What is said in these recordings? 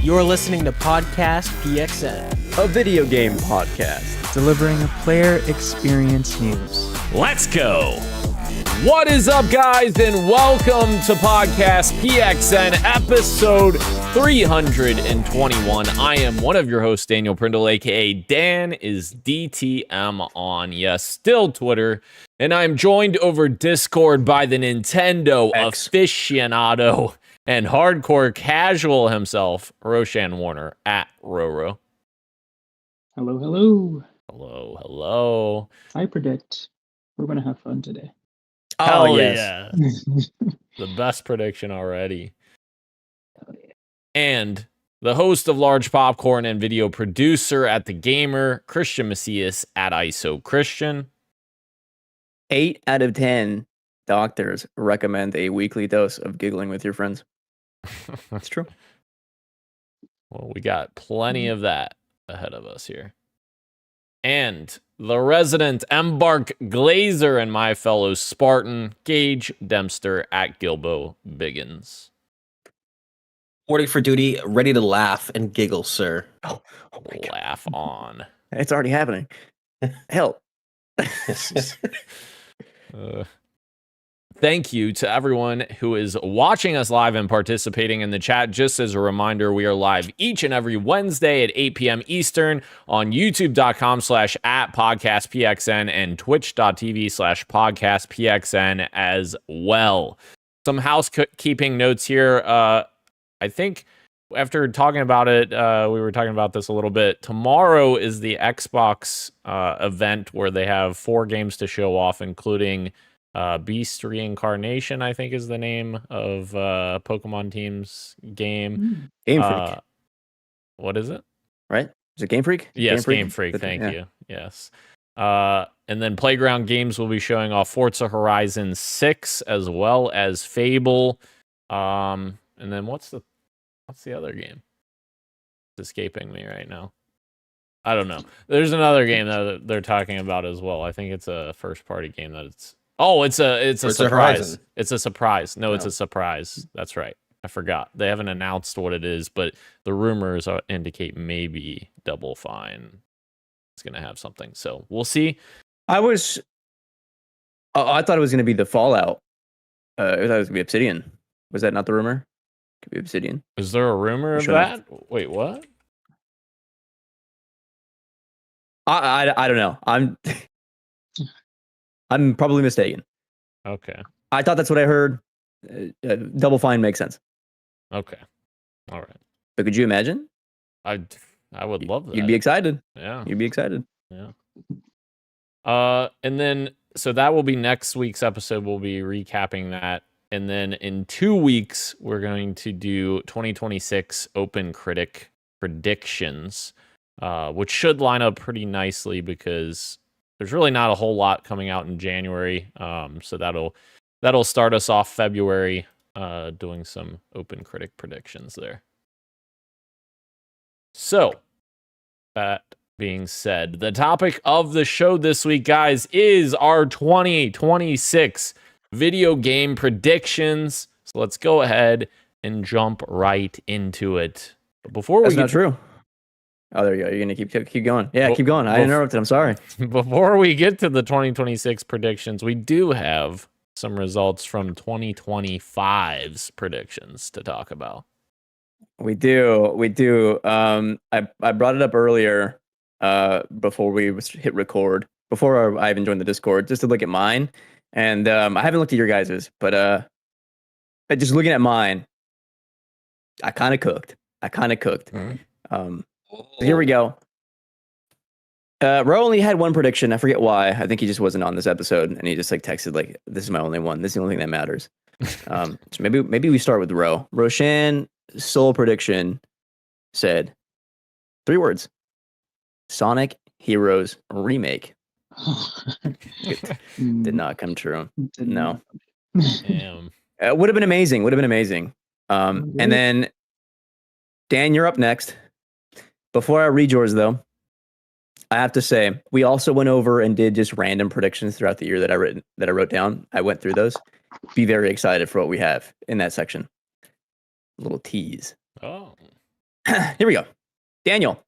You're listening to Podcast PXN, a video game podcast delivering a player experience news. Let's go! What is up, guys, and welcome to Podcast PXN, episode 321. I am one of your hosts, Daniel Prindle, aka Dan is DTM on, yes, still Twitter, and I'm joined over Discord by the Nintendo aficionado and hardcore casual himself, Roshan Warner, at Roro. Hello, hello. Hello, hello. I predict we're going to have fun today. Oh, yes. The best prediction already. Oh, yeah. And the host of Large Popcorn and video producer at The Gamer, Christian Macias at ISO Christian. 8 out of 10 doctors recommend a weekly dose of giggling with your friends. That's true. Well, we got plenty of that ahead of us here. And the resident Embark Glazer and my fellow Spartan, Gage Dempster at Gilbo Biggins. Ready for duty, ready to laugh and giggle, sir. Oh Laugh on. It's already happening. Help. Thank you to everyone who is watching us live and participating in the chat. Just as a reminder, we are live each and every Wednesday at 8 p.m. Eastern on youtube.com/@podcastpxn and twitch.tv/podcastpxn as well. Some housekeeping notes here. I think after talking about it, we were talking about this a little bit. Tomorrow is the Xbox event where they have 4 games to show off, including Beast Reincarnation, I think is the name of Pokemon Team's game. Game Freak. What is it? Right? Is it Game Freak? Yes, Game Freak. Thank you. Yes. And then Playground Games will be showing off Forza Horizon 6 as well as Fable. And then what's the other game? It's escaping me right now. I don't know. There's another game that they're talking about as well. I think it's a first party game that it's a surprise. Horizon. It's a surprise. No, it's a surprise. That's right. I forgot. They haven't announced what it is, but the rumors indicate maybe Double Fine is going to have something. So we'll see. I thought it was going to be the Fallout. I thought it was going to be Obsidian. Was that not the rumor? Could be Obsidian. Is there a rumor of that? Wait, what? I don't know. I'm probably mistaken. Okay. I thought that's what I heard. Double Fine makes sense. Okay. All right. But could you imagine? I would love that. You'd be excited. Yeah. You'd be excited. Yeah. And then so that will be next week's episode. We'll be recapping that. And then in 2 weeks, we're going to do 2026 Open Critic predictions, which should line up pretty nicely because there's really not a whole lot coming out in January. So that'll start us off February, doing some Open Critic predictions there. So that being said, the topic of the show this week, guys, is our 2026 video game predictions. So let's go ahead and jump right into it. But before That's not true. Oh, there you go. You're going to keep going. Yeah, keep going. I interrupted. I'm sorry. Before we get to the 2026 predictions, we do have some results from 2025's predictions to talk about. We do. I brought it up earlier before we hit record, before I even joined the Discord, just to look at mine. And I haven't looked at your guys's, but just looking at mine, I kind of cooked. Mm-hmm. So here we go. Ro only had one prediction. I forget why. I think he just wasn't on this episode, and he just texted "This is my only one. This is the only thing that matters." So maybe we start with Ro. Roshan sole prediction said 3 words: Sonic Heroes remake. Did not come true. No. Damn. Would have been amazing. And then Dan, you're up next. Before I read yours, though, I have to say we also went over and did just random predictions throughout the year that I wrote down. I went through those. Be very excited for what we have in that section. A little tease. Oh. Here we go. Daniel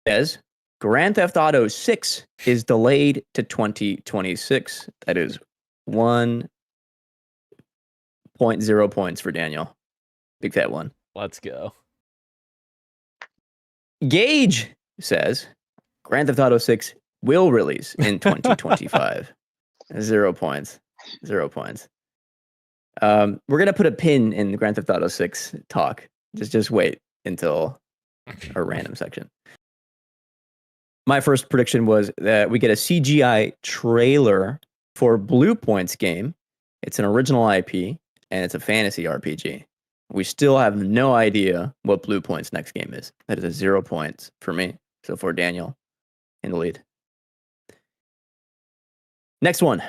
says Grand Theft Auto 6 is delayed to 2026. That is 1.0 points for Daniel. Big fat one. Let's go. Gage says Grand Theft Auto 6 will release in 2025. 0 points. 0 points. We're gonna put a pin in the Grand Theft Auto 6 talk. Just wait until our random section. My first prediction was that we get a CGI trailer for Blue Point's game. It's an original IP and it's a fantasy RPG. We still have no idea what Blue Point's next game is. That is a 0 points for me. So for Daniel in the lead. Next one.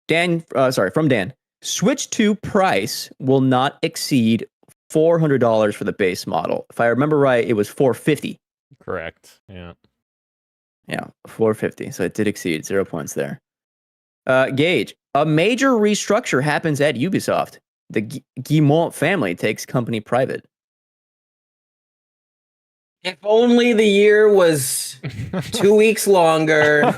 From Dan. Switch 2 price will not exceed $400 for the base model. If I remember right, it was $450. Correct. Yeah. Yeah, $450. So it did exceed 0 points there. Gage, a major restructure happens at Ubisoft. The Guillemot family takes company private. If only the year was 2 weeks longer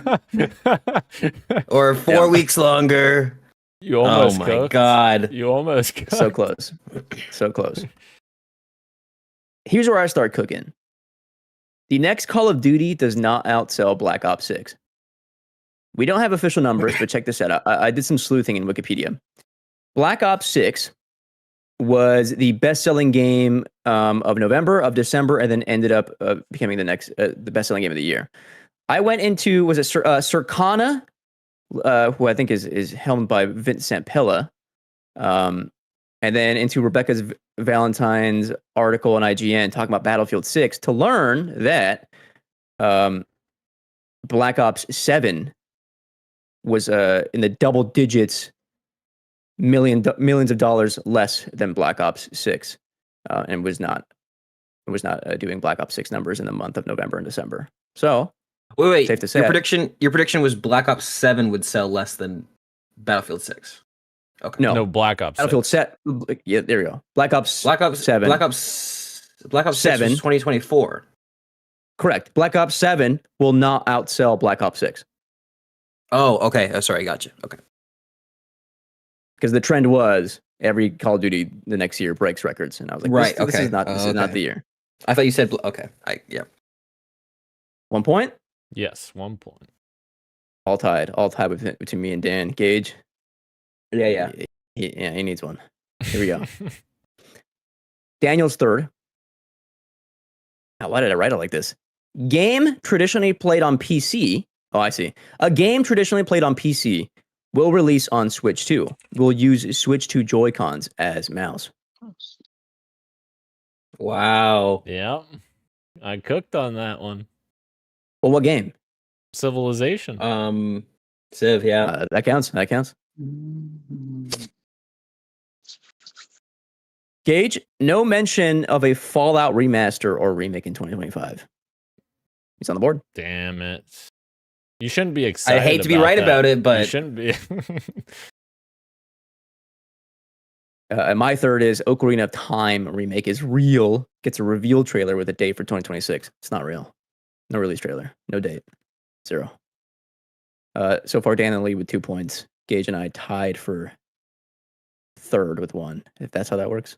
or 4 weeks longer. You almost oh my cooked. God. You almost cooked. So close. So close. Here's where I start cooking. The next Call of Duty does not outsell Black Ops 6. We don't have official numbers, but check this out. I did some sleuthing in Wikipedia. Black Ops 6 was the best-selling game of November, of December, and then ended up becoming the best-selling game of the year. I went into, was it Circana, who I think is helmed by Vincent Pella, and then into Rebecca Valentine's article on IGN talking about Battlefield 6 to learn that Black Ops 7 was in the double digits, millions of dollars less than Black Ops 6, and was not doing Black Ops 6 numbers in the month of November and December. So Wait. safe to say Your prediction was Black Ops 7 would sell less than Battlefield 6. Okay. No, Black Ops. Battlefield 6. Yeah, there we go. Black Ops 7. Black Ops 6 7. was 2024. Correct. Black Ops 7 will not outsell Black Ops 6. Oh, okay. Oh, sorry, I got you. Okay. Because the trend was every Call of Duty the next year breaks records, and I was like, Right, this okay. is not Okay. the year. I thought you said okay. Yeah. 1 point. Yes, 1 point. All tied between me and Dan. Gage. Yeah. He needs one. Here we go. Daniel's third. Now, why did I write it like this? Game traditionally played on PC. Oh, I see. A game traditionally played on PC will release on Switch 2. We'll use Switch 2 Joy-Cons as mouse. Wow. Yeah. I cooked on that one. Well, what game? Civilization. Civ, yeah. That counts. Gage, no mention of a Fallout remaster or remake in 2025. He's on the board. Damn it. You shouldn't be excited. I hate to be right about it, You but shouldn't be. And my third is Ocarina of Time remake is real. Gets a reveal trailer with a date for 2026. It's not real. No release trailer. No date. 0. So far, Dan in the lead with 2 points. Gage and I tied for third with 1, if that's how that works.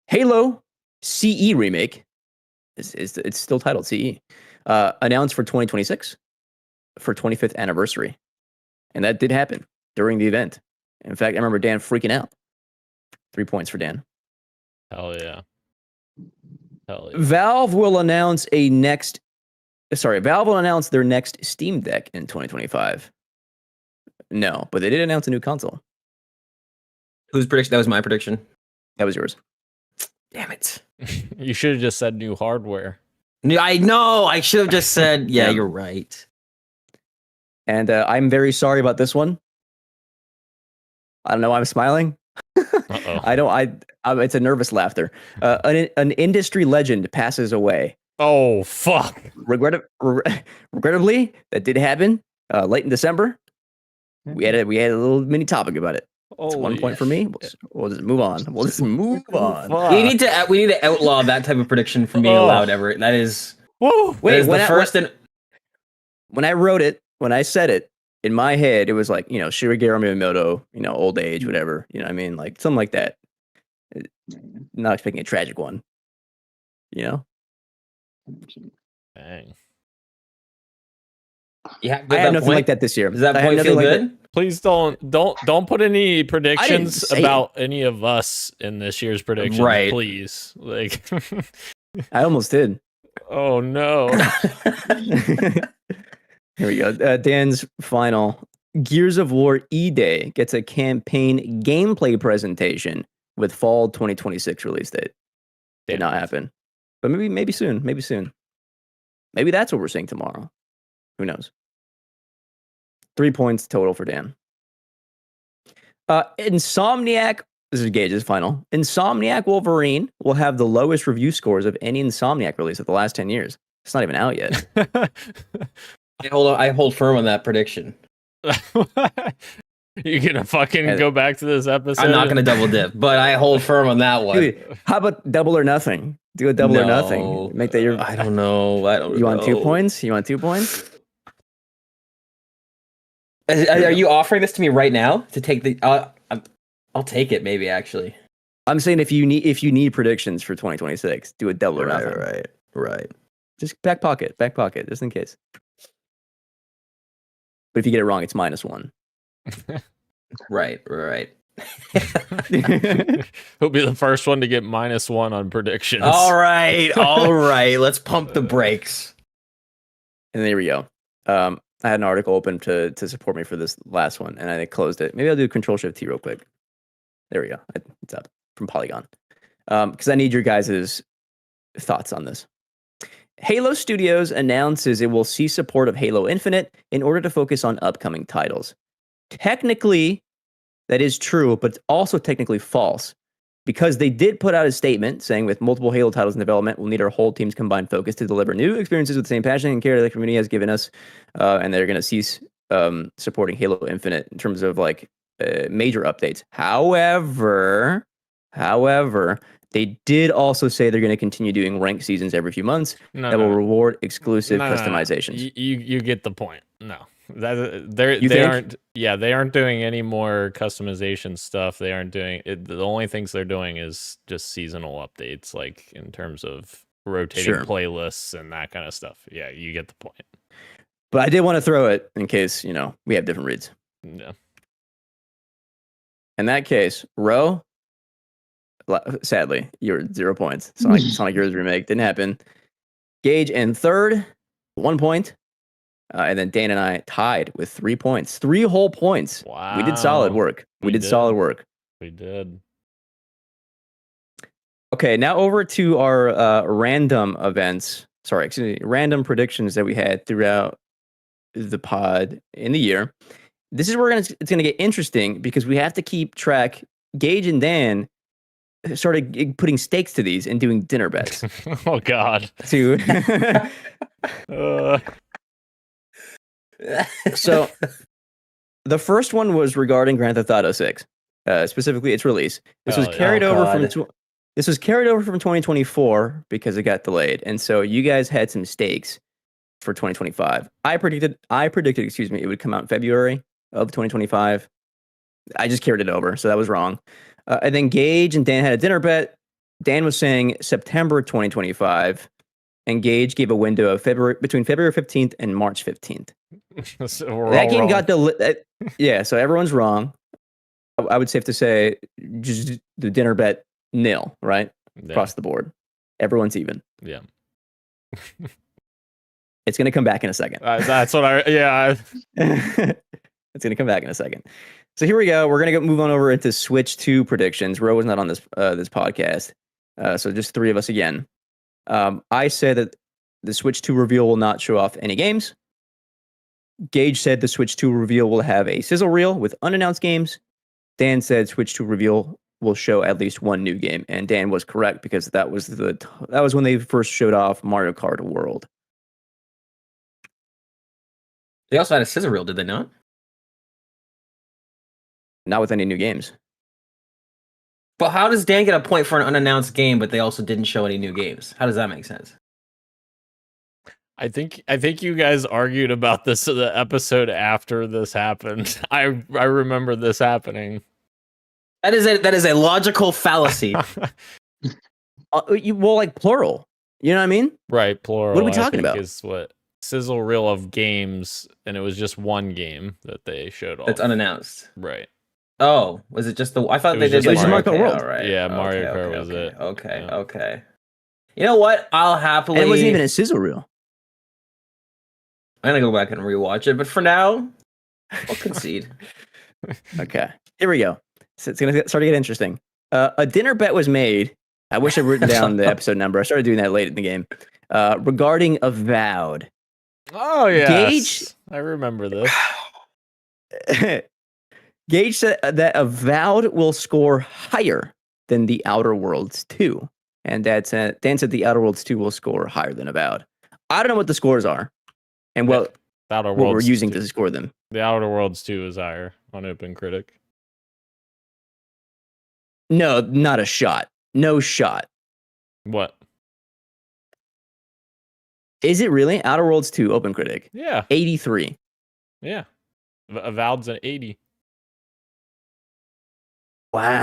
Halo CE remake. It's still titled CE. Announced for 2026 for 25th anniversary. And that did happen during the event. In fact, I remember Dan freaking out. 3 points for Dan. Hell yeah. Valve will announce their next Steam Deck in 2025. No, but they did announce a new console. Whose prediction? That was my prediction. That was yours. Damn it. You should have just said new hardware. I know. I should have just said, yeah, you're right. And I'm very sorry about this one. I don't know why I'm smiling. Uh-oh. It's a nervous laughter. An industry legend passes away. Oh, fuck. Regrettably, that did happen late in December. We had a little mini topic about it. It's 1 point for me. We'll just move on. We'll just move on. We need to outlaw that type of prediction from being allowed ever. That is. Whoa! Wait, when when I wrote it, when I said it in my head, it was like, Shigeru Miyamoto, old age, whatever. You know what I mean? Like something like that. Not expecting a tragic one. Dang. Yeah, I have nothing like that this year. Does that I have point nothing feel like good? that. Please don't put any predictions say about any of us in this year's predictions. Right. Please. Like I almost did. oh no. Here we go. Dan's final. Gears of War E-Day gets a campaign gameplay presentation with fall 2026 release date. Did not happen. But maybe soon. Maybe soon. Maybe that's what we're seeing tomorrow. Who knows? 3 points total for Dan. Insomniac, this is Gage's final. Insomniac Wolverine will have the lowest review scores of any Insomniac release of the last 10 years. It's not even out yet. I hold firm on that prediction. You gonna fucking go back to this episode? I'm not gonna double dip, but I hold firm on that one. Dude, how about double or nothing? Do a double or nothing. Make that your. I don't know. You want 2 points? You want 2 points? Are you offering this to me right now to take the? I'll take it. Maybe actually. I'm saying if you need predictions for 2026, do a double or nothing. Right. Just back pocket, just in case. But if you get it wrong, it's -1. Right. He'll be the first one to get -1 on predictions. All right. Let's pump the brakes. And there we go. I had an article open to support me for this last one, and I closed it. Maybe I'll do Control-Shift-T real quick. There we go. It's up from Polygon. Because I need your guys' thoughts on this. Halo Studios announces it will cease support of Halo Infinite in order to focus on upcoming titles. Technically, that is true, but it's also technically false. Because they did put out a statement saying with multiple Halo titles in development, we'll need our whole team's combined focus to deliver new experiences with the same passion and care that the community has given us. And they're going to cease supporting Halo Infinite in terms of like major updates. However, they did also say they're going to continue doing ranked seasons every few months that will reward exclusive customizations. You get the point. No. They aren't doing any more customization stuff. They aren't doing it. The only things they're doing is just seasonal updates, like in terms of rotating playlists and that kind of stuff. Yeah, you get the point. But I did want to throw it in case, we have different reads. Yeah. In that case, Ro, sadly, you're 0 points. Sonic Heroes Remake didn't happen. Gage in third, 1 point. And then Dan and I tied with 3 points. 3 whole points. Wow. We did solid work. We did solid work. We did. Okay, now over to our random random predictions that we had throughout the pod in the year. This is where it's going to get interesting because we have to keep track. Gage and Dan started putting stakes to these and doing dinner bets. Oh, God. So the first one was regarding Grand Theft Auto 6, specifically its release. This was carried over from 2024 because it got delayed, and so you guys had some stakes for 2025. I predicted, it would come out in February of 2025. I just carried it over, so that was wrong. And then Gage and Dan had a dinner bet. Dan was saying September 2025. And Gage gave a window of between February 15th and March 15th. So that game got delayed. Yeah, so everyone's wrong. I would safe to say just the dinner bet nil, right? Yeah. Across the board. Everyone's even. Yeah. It's going to come back in a second. That's what It's going to come back in a second. So here we go. We're going to move on over into Switch 2 predictions. Ro was not on this podcast. So just 3 of us again. I said that the Switch 2 reveal will not show off any games. Gage said the Switch 2 reveal will have a sizzle reel with unannounced games. Dan said Switch 2 reveal will show at least 1 new game, and Dan was correct because that was when they first showed off Mario Kart World. They also had a sizzle reel, did they not? Not with any new games. But how does Dan get a point for an unannounced game, but they also didn't show any new games? How does that make sense? I think you guys argued about this the episode after this happened. I remember this happening. That is a logical fallacy. Like plural. You know what I mean? Right, plural. What are we talking about? Is what sizzle reel of games, and it was just one game that they showed off. That's unannounced. Right. Oh, was it just the? I thought It they was did just the Mario Kart World. All right. Yeah, Mario Kart was it. Okay, Yeah. okay. You know what? I'll happily. And it wasn't even a sizzle reel. I'm gonna go back and rewatch it, but for now, I'll concede. Okay, here we go. So it's gonna start to get interesting. A dinner bet was made. I wish I'd written down the episode number. I started doing that late in the game. Regarding Avowed. Oh yeah, Gage? I remember this. Gage said that Avowed will score higher than The Outer Worlds 2. And Dan said The Outer Worlds 2 will score higher than Avowed. I don't know what the scores are and what we're using to score them. The Outer Worlds 2 is higher on Open Critic. No, not a shot. No shot. What? Is it really? Outer Worlds 2 Open Critic. Yeah. 83. Yeah. Avowed's an 80. Wow.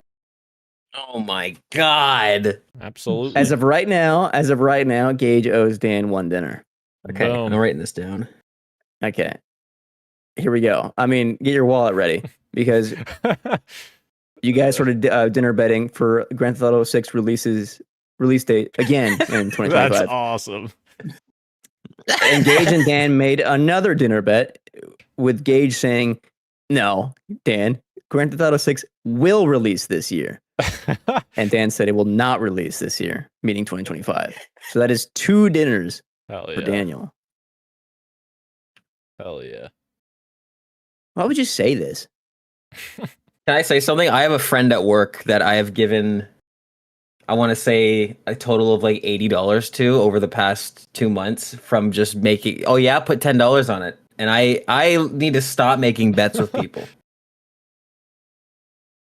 Oh my god. Absolutely. As of right now, Gage owes Dan one dinner. Okay, Boom. I'm writing this down. Okay. Here we go. I mean, get your wallet ready because you guys started dinner betting for Grand Theft Auto 6 release date again in 2025. That's awesome. And Gage and Dan made another dinner bet with Gage saying, "No, Dan, Grand Theft Auto 6 will release this year." And Dan said it will not release this year, meaning 2025. So that is 2 dinners Hell for yeah. Daniel. Hell yeah. Why would you say this? Can I say something? I have a friend at work that I have given, I want to say, a total of like $80 to over the past 2 months from just making, oh yeah, put $10 on it. And I need to stop making bets with people.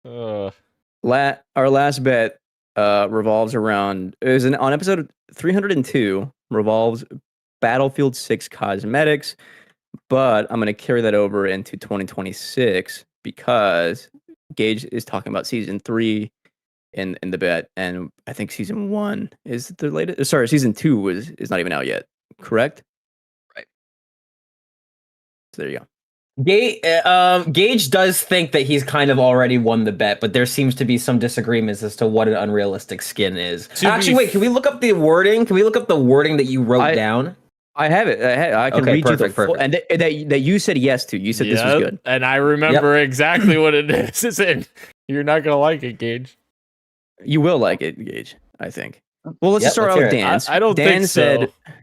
Our last bet revolves around, it was on episode 302, revolves Battlefield 6 cosmetics, but I'm going to carry that over into 2026 because Gage is talking about season 3 in the bet, and I think season 1 is the latest. Sorry, season 2 is not even out yet. Correct? Right. So there you go. Gage does think that he's kind of already won the bet, but there seems to be some disagreements as to what an unrealistic skin is. Actually, wait, can we look up the wording? Can we look up the wording that you wrote down? I have it. I can read you the full, and that you said yes to. You said this was good. And I remember exactly what it is. And you're not going to like it, Gage. You will like it, Gage, I think. Well, let's start out with Dan's. I don't Dan think said, so.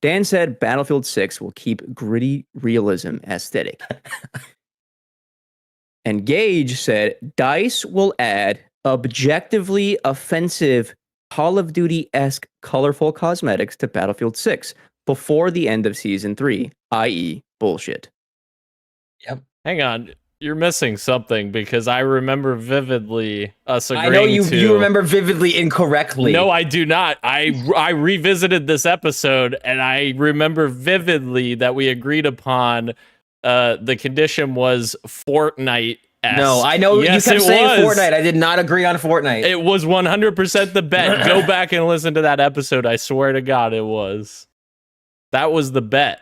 Dan said Battlefield 6 will keep gritty realism aesthetic. And Gage said DICE will add objectively offensive Call of Duty-esque colorful cosmetics to Battlefield 6 before the end of Season 3, i.e. bullshit. Yep. Hang on. You're missing something because I remember vividly us agreeing I know you to... you remember vividly incorrectly. No, I do not. I revisited this episode and I remember vividly that we agreed upon the condition was Fortnite. No, I know yes, you kept saying was. Fortnite. I did not agree on Fortnite. It was 100% the bet. Go back and listen to that episode. I swear to God, it was. That was the bet.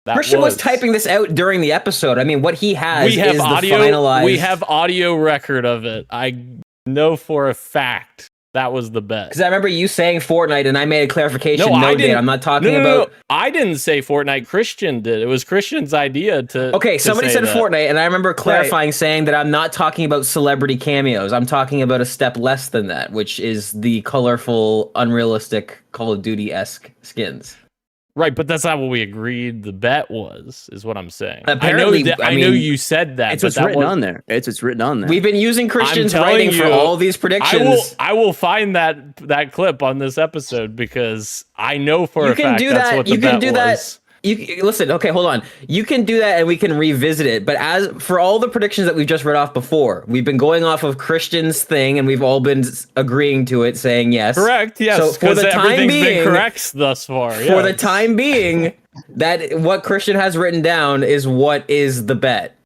Christian was typing this out during the episode. I mean, what he has is audio, the finalized... We have audio record of it. I know for a fact that was the bet. Because I remember you saying Fortnite, and I made a clarification. I didn't. I'm not talking about... No. I didn't say Fortnite. Christian did. It was Christian's idea to... Okay, somebody said that. Fortnite, and I remember clarifying, saying that I'm not talking about celebrity cameos. I'm talking about a step less than that, which is the colorful, unrealistic Call of Duty-esque skins. Right, but that's not what we agreed the bet was, is what I'm saying. Apparently, I know you said that. It's what's written on there. It's what's written on there. We've been using Christian's writing for all these predictions. I will find that clip on this episode because I know for a fact that's what the bet was. You listen. Okay, hold on. You can do that, and we can revisit it. But as for all the predictions that we've just read off before, we've been going off of Christian's thing, and we've all been agreeing to it, saying yes. Correct. Yes. So for the time everything's being, been correct thus far. for the time being, that what Christian has written down is what is the bet.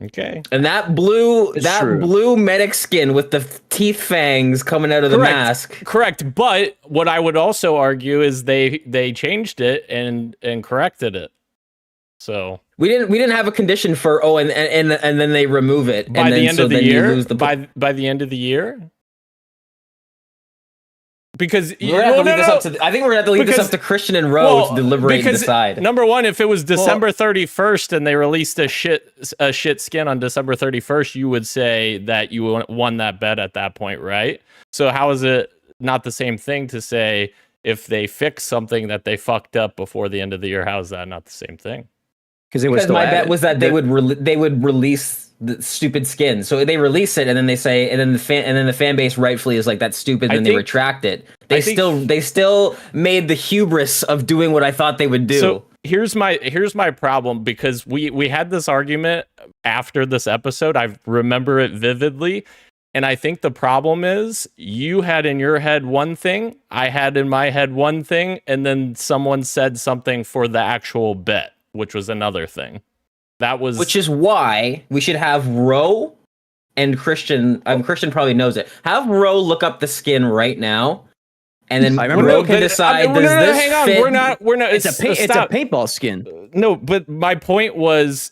Okay. And that blue true. blue medic skin with the teeth fangs coming out of the mask. Correct. But what I would also argue is they changed it and corrected it. So We didn't have a condition for and then they remove it by and the then, end so of the then year. you lose the by the end of the year. Because I think we're gonna have to leave this up to Christian and Rowe to deliberate and decide. Number one, if it was December 31st and they released a shit skin on December 31st, you would say that you won that bet at that point, right? So how is it not the same thing to say if they fix something that they fucked up before the end of the year? How is that not the same thing? Because my bet was that they would release the stupid skin. So they release it and then they say, and then the fan base rightfully is like, that's stupid. And then they retract it. They still made the hubris of doing what I thought they would do. So here's my problem, because we had this argument after this episode. I remember it vividly. And I think the problem is you had in your head one thing, I had in my head one thing, and then someone said something for the actual bet, which was another thing. Which is why we should have Roe and Christian. Christian probably knows it. Have Roe look up the skin right now, and then Roe can decide. Hang on. Fit? We're not. It's a paintball skin. No, but my point was,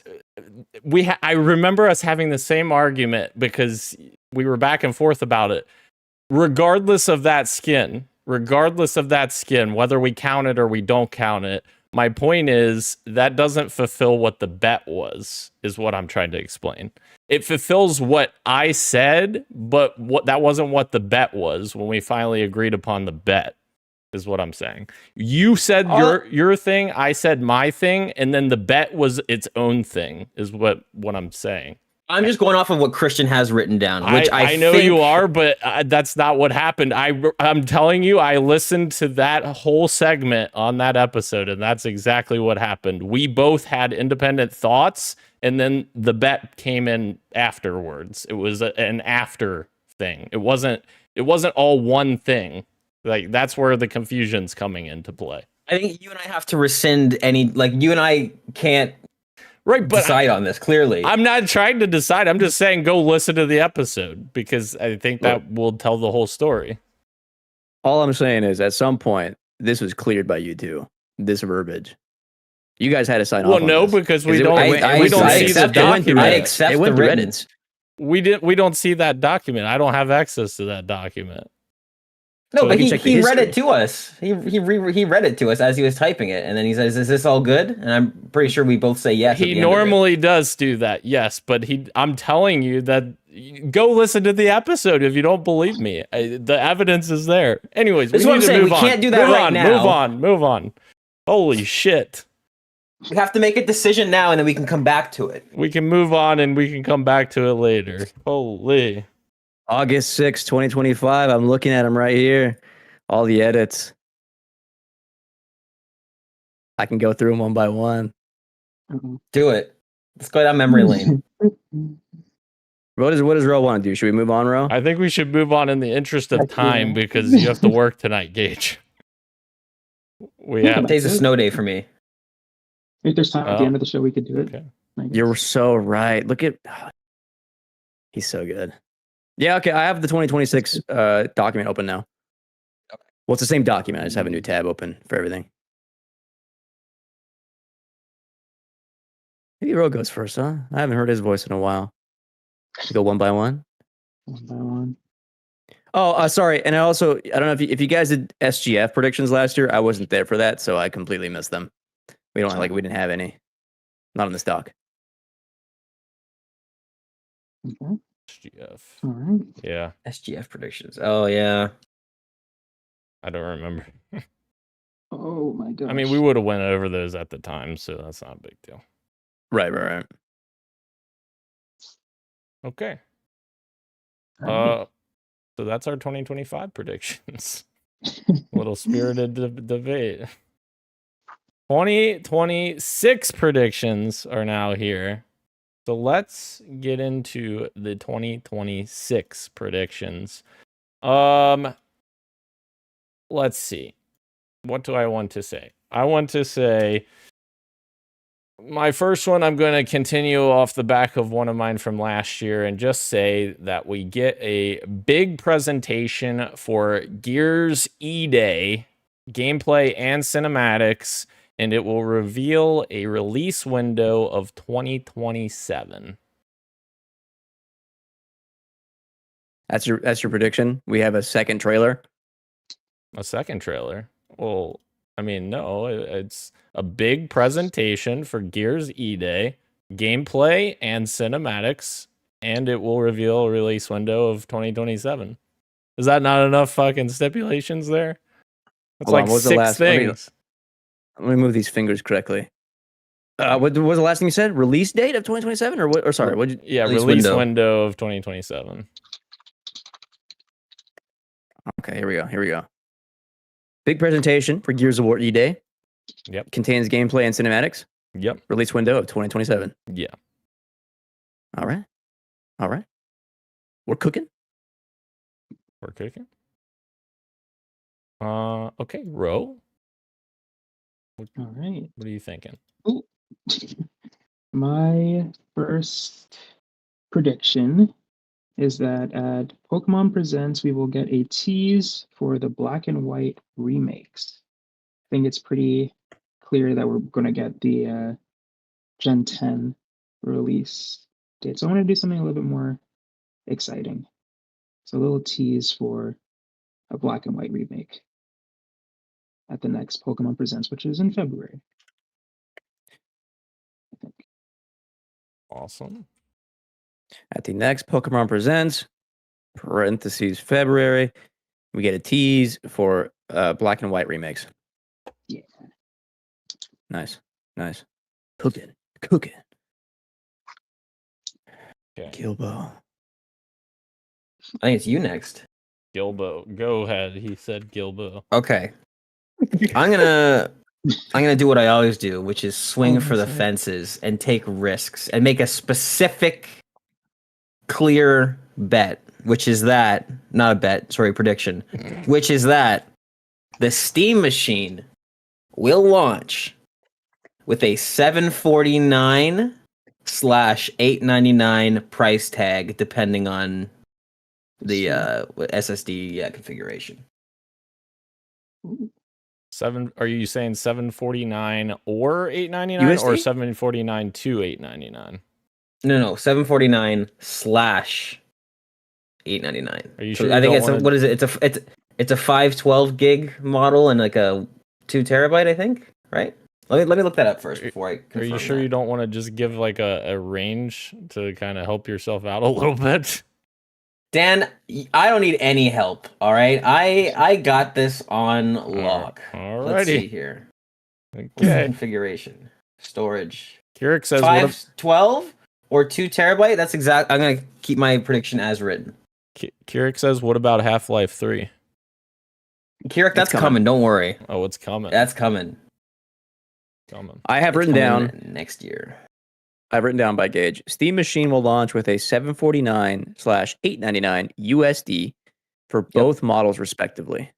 I remember us having the same argument because we were back and forth about it. Regardless of that skin, whether we count it or we don't count it. My point is that doesn't fulfill what the bet was, is what I'm trying to explain. It fulfills what I said, but that wasn't what the bet was when we finally agreed upon the bet, is what I'm saying. You said your thing, I said my thing, and then the bet was its own thing, is what I'm saying. I'm just going off of what Christian has written down, which I know you are, but that's not what happened. I'm telling you, I listened to that whole segment on that episode, and that's exactly what happened. We both had independent thoughts, and then the bet came in afterwards. It was an after thing. It wasn't all one thing. Like, that's where the confusion's coming into play. I think you and I have to rescind you and I can't decide on this, clearly. I'm not trying to decide. I'm just saying go listen to the episode, because I think that will tell the whole story. All I'm saying is, at some point, this was cleared by you two. This verbiage. You guys had to sign off. Well, no, because we don't see the document. I accept the written. We don't see that document. I don't have access to that document. No, but he read it to us. He read it to us as he was typing it, and then he says, "Is this all good?" And I'm pretty sure we both say yes. He normally does do that, yes. But I'm telling you that go listen to the episode if you don't believe me. The evidence is there. Anyways, that's what I'm saying. We can't do that right now. Move on. Holy shit. We have to make a decision now, and then we can come back to it. We can move on, and we can come back to it later. Holy. August 6, 2025. I'm looking at them right here. All the edits. I can go through them one by one. Do it. Let's go down memory lane. What does Ro want to do? Should we move on, Ro? I think we should move on in the interest of time, because you have to work tonight, Gage. Today's a snow day for me. If there's time at the end of the show, we could do it. Okay. You're so right. Look at... He's so good. Yeah, okay. I have the 2026 document open now. Okay. Well, it's the same document. I just have a new tab open for everything. Maybe Ro goes first, huh? I haven't heard his voice in a while. Go one by one. One by one. Oh, sorry. And I don't know if you guys did SGF predictions last year. I wasn't there for that, so I completely missed them. We didn't have any. Not on this doc. Okay. SGF. All right. Yeah. SGF predictions. Oh, yeah. I don't remember. Oh, my gosh. I mean, we would have went over those at the time, so that's not a big deal. Right. Okay. Right. So that's our 2025 predictions. Little spirited debate. 2026 predictions are now here. So let's get into the 2026 predictions. Let's see. What do I want to say? I want to say my first one, I'm going to continue off the back of one of mine from last year and just say that we get a big presentation for Gears E-Day, gameplay and cinematics, and it will reveal a release window of 2027. That's your prediction. We have a second trailer. A second trailer? Well, I mean, no, it's a big presentation for Gears E-Day, gameplay and cinematics, and it will reveal a release window of 2027. Is that not enough fucking stipulations there? That's Hold like on, what was the 6 last- things. Let me move these fingers correctly. What was the last thing you said? Release date of 2027 or what? Or sorry, what? Yeah, Release release window. window of 2027. Okay, here we go. Big presentation for Gears of War E-Day. Yep. Contains gameplay and cinematics. Yep. Release window of 2027. Yeah. All right. We're cooking. We're cooking. Okay, Ro. All right. What are you thinking? My first prediction is that at Pokemon Presents, we will get a tease for the Black and White remakes. I think it's pretty clear that we're going to get the Gen 10 release date. So I want to do something a little bit more exciting. So a little tease for a Black and White remake at the next Pokemon Presents, which is in February. I think. Awesome. At the next Pokemon Presents, parentheses February, we get a tease for Black and White remakes. Yeah. Nice. Cooking. Okay. Gilbo. I think it's you next. Gilbo. Go ahead. He said Gilbo. Okay. I'm gonna do what I always do, which is swing Oh, for the that's right. fences and take risks and make a specific, clear bet, which is that not a bet, sorry, prediction, which is that the Steam machine will launch with a $749/$899 price tag, depending on the SSD configuration. Ooh. Are you saying 749 or 899 or USD? 749 to 899? No, 749/$899. Are you So sure I you think don't it's wanna- what is it? It's a 512 gig model and like a 2 terabyte, I think, right? Let me look that up first before I Are confirm you sure that. you don't want to just give like a range to kind of help yourself out a little bit? Dan, I don't need any help. All right, I got this on lock. Let's see Alrighty. here. Okay. Configuration, storage, Keurig says what 512 or 2 terabyte. That's exact. I'm gonna keep my prediction as written. Keurig says what about Half-Life 3? Kirik, that's coming. coming. Don't worry, Oh, it's coming. that's coming. I have It's written coming down. next year. I've written down by gauge. Steam machine will launch with a $749/$899 USD for both models respectively.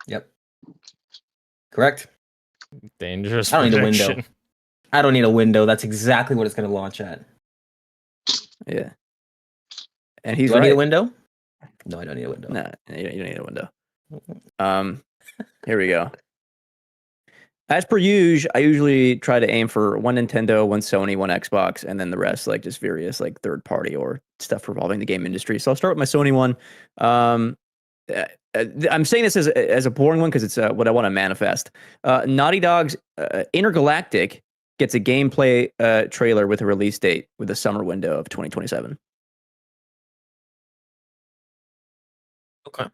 Yep. Correct. Dangerous I don't need a prediction. window. I don't need a window. That's exactly what it's going to launch at. Yeah. And he's Do I need a right. window? No, I don't need a window. No, you don't need a window. Here we go. As per usual, I usually try to aim for one Nintendo, one Sony, one Xbox, and then the rest like just various like third party or stuff revolving the game industry. So I'll start with my Sony one. I'm saying this as a boring one because it's what I want to manifest. Naughty Dog's Intergalactic gets a gameplay trailer with a release date with a summer window of 2027. Okay. Am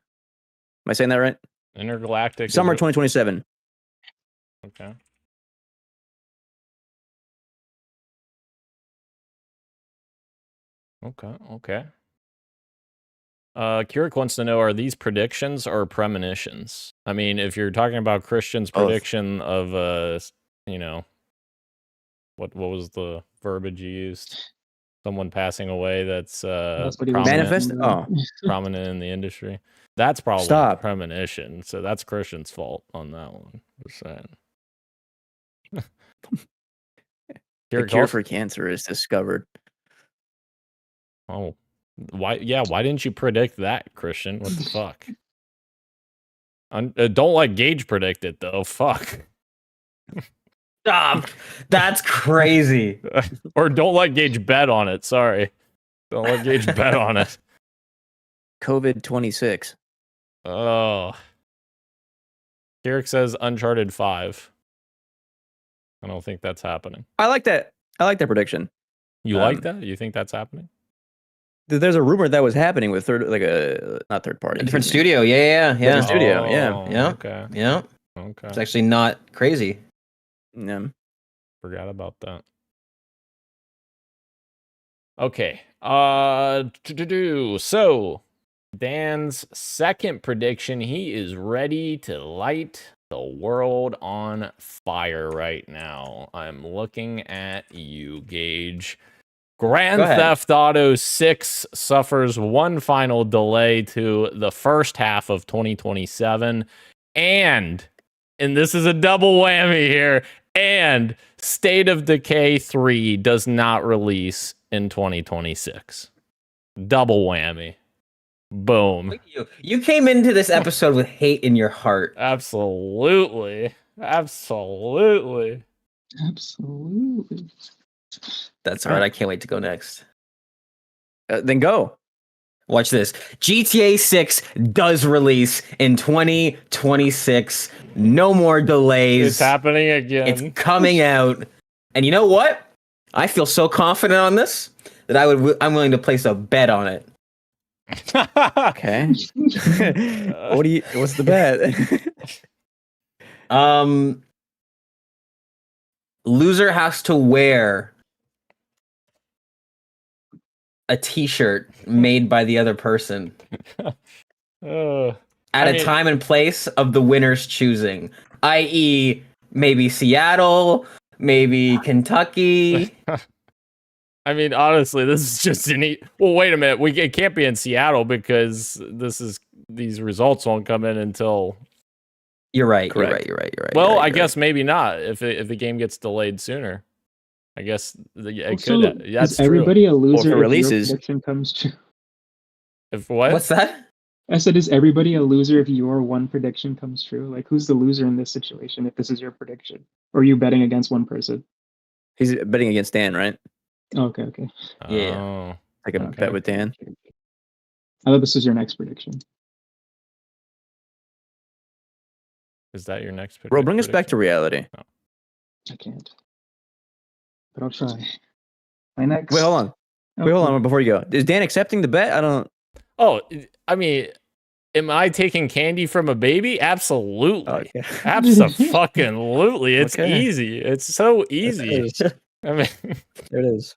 I saying that right? Intergalactic. Summer is it- 2027. Okay. Okay. Keurig wants to know, are these predictions or premonitions? I mean, if you're talking about Christian's Both. prediction of you know, what was the verbiage you used? Someone passing away that's That's what he was prominent, Manifest? Oh, prominent in the industry. That's probably Stop. premonition. So that's Christian's fault on that one. Just saying. the cure for cancer is discovered. Oh, why? Yeah, why didn't you predict that, Christian? What the fuck? Don't let Gage predict it though. Fuck. Stop. That's crazy. Or don't let Gage bet on it. Sorry, don't let Gage bet on it. COVID 26. Oh, Eric says Uncharted 5. I don't think that's happening. I like that. I like that prediction. You like that? You think that's happening? There's a rumor that was happening with not third party. A different studio. Yeah. Different studio. Yeah. Oh, Yeah. Okay. Yeah. Okay. It's actually not crazy. Yeah. Forgot about that. Okay. So Dan's second prediction, he is ready to light the world on fire right now. I'm looking at you, Gage. Grand Go ahead. Theft Auto 6 suffers one final delay to the first half of 2027. And this is a double whammy here, and State of Decay 3 does not release in 2026. Double whammy. Boom. Look at you came into this episode with hate in your heart. Absolutely. Absolutely. That's all right. I can't wait to go next. Then go. Watch this. GTA 6 does release in 2026. No more delays. It's happening again. It's coming out. And you know what? I feel so confident on this that I'm willing to place a bet on it. Okay. What's the bet? Loser has to wear a t-shirt made by the other person at a time and place of the winner's choosing, i.e. maybe Seattle, maybe Kentucky. I mean, honestly, this is just well, wait a minute. It can't be in Seattle because these results won't come in until. You're right. Correct. You're right. Well, I guess maybe not if the game gets delayed sooner. I guess it Also, could. That's is everybody a loser for if releases. your prediction comes true? If what? What's that? I said, is everybody a loser if your one prediction comes true? Like, who's the loser in this situation if this is your prediction? Or are you betting against one person? He's betting against Dan, right? Okay. Yeah. Oh. Like a bet with Dan. I thought this was your next prediction. Is that your next prediction? Bro, bring us back to reality. I can't. But I'll try. My next. Wait, hold on before you go. Is Dan accepting the bet? I don't. Oh, I mean, am I taking candy from a baby? Absolutely. Okay. Absolutely. It's Okay. easy. It's so easy. I mean, There it is.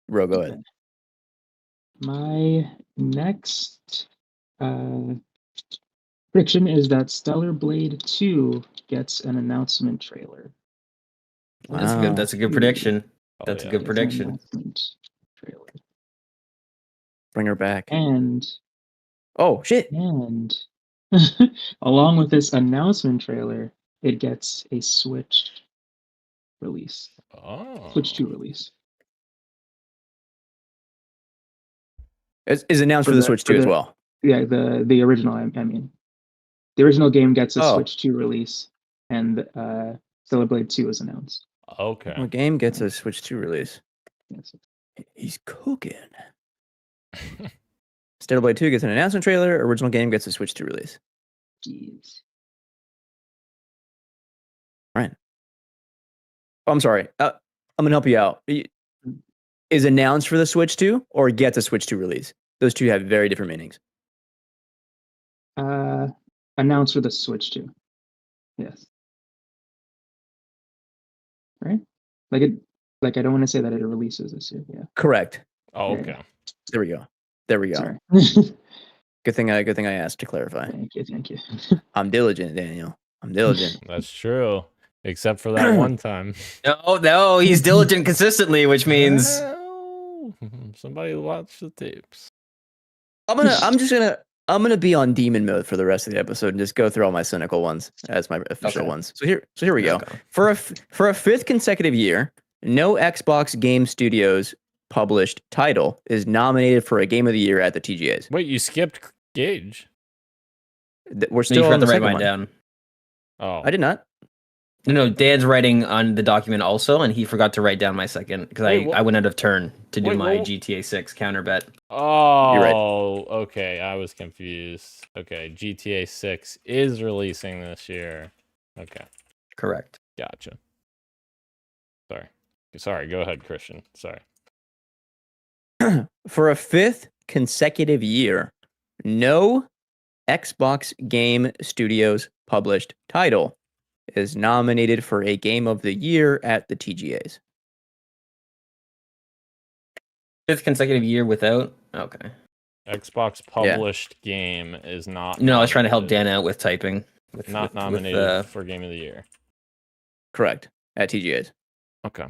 Bro, go ahead. My next prediction is that Stellar Blade 2 gets an announcement trailer. That's Wow. good. That's a good prediction. That's a good Gets an prediction. announcement trailer. Bring her back. And Oh, shit. along with this announcement trailer, it gets a Switch release. Oh. Switch 2 release. Is announced for the Switch 2 as well. Yeah, the original, I mean. The original game gets a Oh. Switch 2 release, and Stellar Blade 2 is announced. Okay. The game gets a Switch 2 release. Yes. He's cooking. Stellar Blade 2 gets an announcement trailer. Original game gets a Switch 2 release. Jeez. Right. Oh, I'm sorry. I'm going to help you out. Is announced for the Switch 2 or gets a Switch 2 release? Those two have very different meanings. Announced for the Switch 2. Yes. Right? Like I don't want to say that it releases this year. Yeah. Correct. Oh, Yeah. okay. There we go. There we go. Sorry. Good thing I asked to clarify. Thank you. I'm diligent, Daniel. I'm diligent. That's true. Except for that one time. No, he's diligent consistently, which means Well, somebody watch the tapes. I'm gonna be on demon mode for the rest of the episode and just go through all my cynical ones as my official Okay. ones. So here we go. Okay. For a fifth consecutive year, no Xbox Game Studios published title is nominated for a Game of the Year at the TGAs. Wait, you skipped Gage. We're you still forgot on the to write second mine one. down. Oh, I did not. No, Dan's writing on the document also, and he forgot to write down my second because Wait, what? I went out of turn to do Wait, my what? GTA 6 counter bet. Oh, You're right. Okay. I was confused. Okay, GTA 6 is releasing this year. Okay, Correct. gotcha. Sorry. Go ahead, Christian. Sorry. For a fifth consecutive year, no Xbox Game Studios published title is nominated for a Game of the Year at the TGAs. Fifth consecutive year without. Okay. Xbox published game is not. No, I was trying to help nominated. Dan out with typing. Not nominated for Game of the Year. Correct. At TGAs. Okay.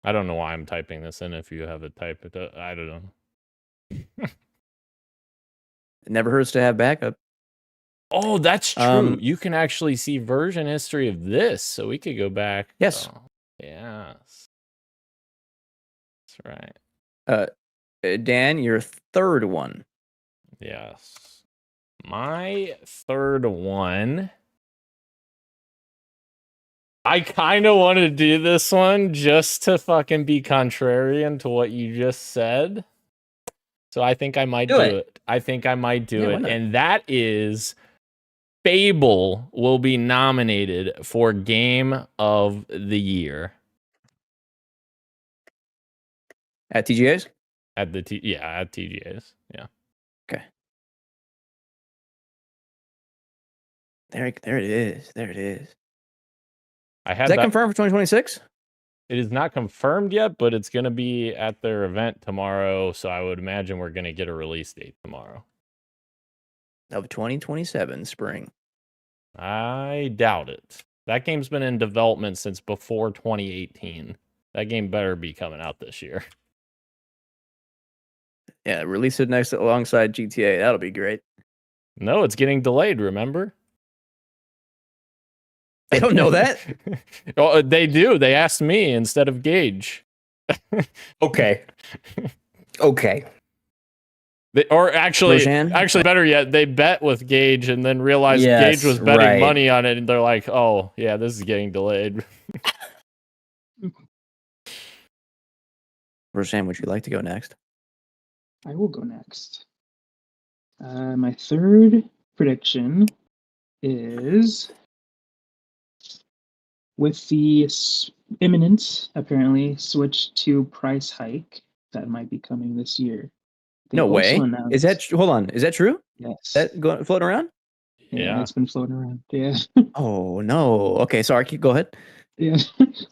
I don't know why I'm typing this in. If you have it type it, I don't know. It never hurts to have backup. Oh, that's true. Um, You can actually see version history of this, so we could go back. Yes. Oh, yes. That's right. Dan, your third one. Yes. My third one. I kind of want to do this one just to fucking be contrarian to what you just said. So I think I might do it. I think I might do Yeah, why it. not? And that is Fable will be nominated for Game of the Year At TGAs? at the at TGAs. Yeah. There it is. There it is. I had Is that that. confirmed for 2026? It is not confirmed yet, but it's going to be at their event tomorrow, so I would imagine we're going to get a release date tomorrow. Of 2027 spring. I doubt it. That game's been in development since before 2018. That game better be coming out this year. Yeah, release it next alongside GTA. That'll be great. No, it's getting delayed, remember? They don't know that. Oh, they do. They asked me instead of Gage. Okay. Okay. Or actually, Roshan? better yet, they bet with Gage and then realized Yes, Gage was betting right. money on it, and they're like, "Oh, yeah, this is getting delayed." Roshan, would you like to go next? I will go next. My third prediction is with the imminent, apparently, Switch 2 price hike that might be coming this year. they No also way. announced- Is that hold on? Is that true? Yes. That going floating around? Yeah. It's been floating around. Yeah. Oh no. Okay, sorry. Go ahead. Yeah.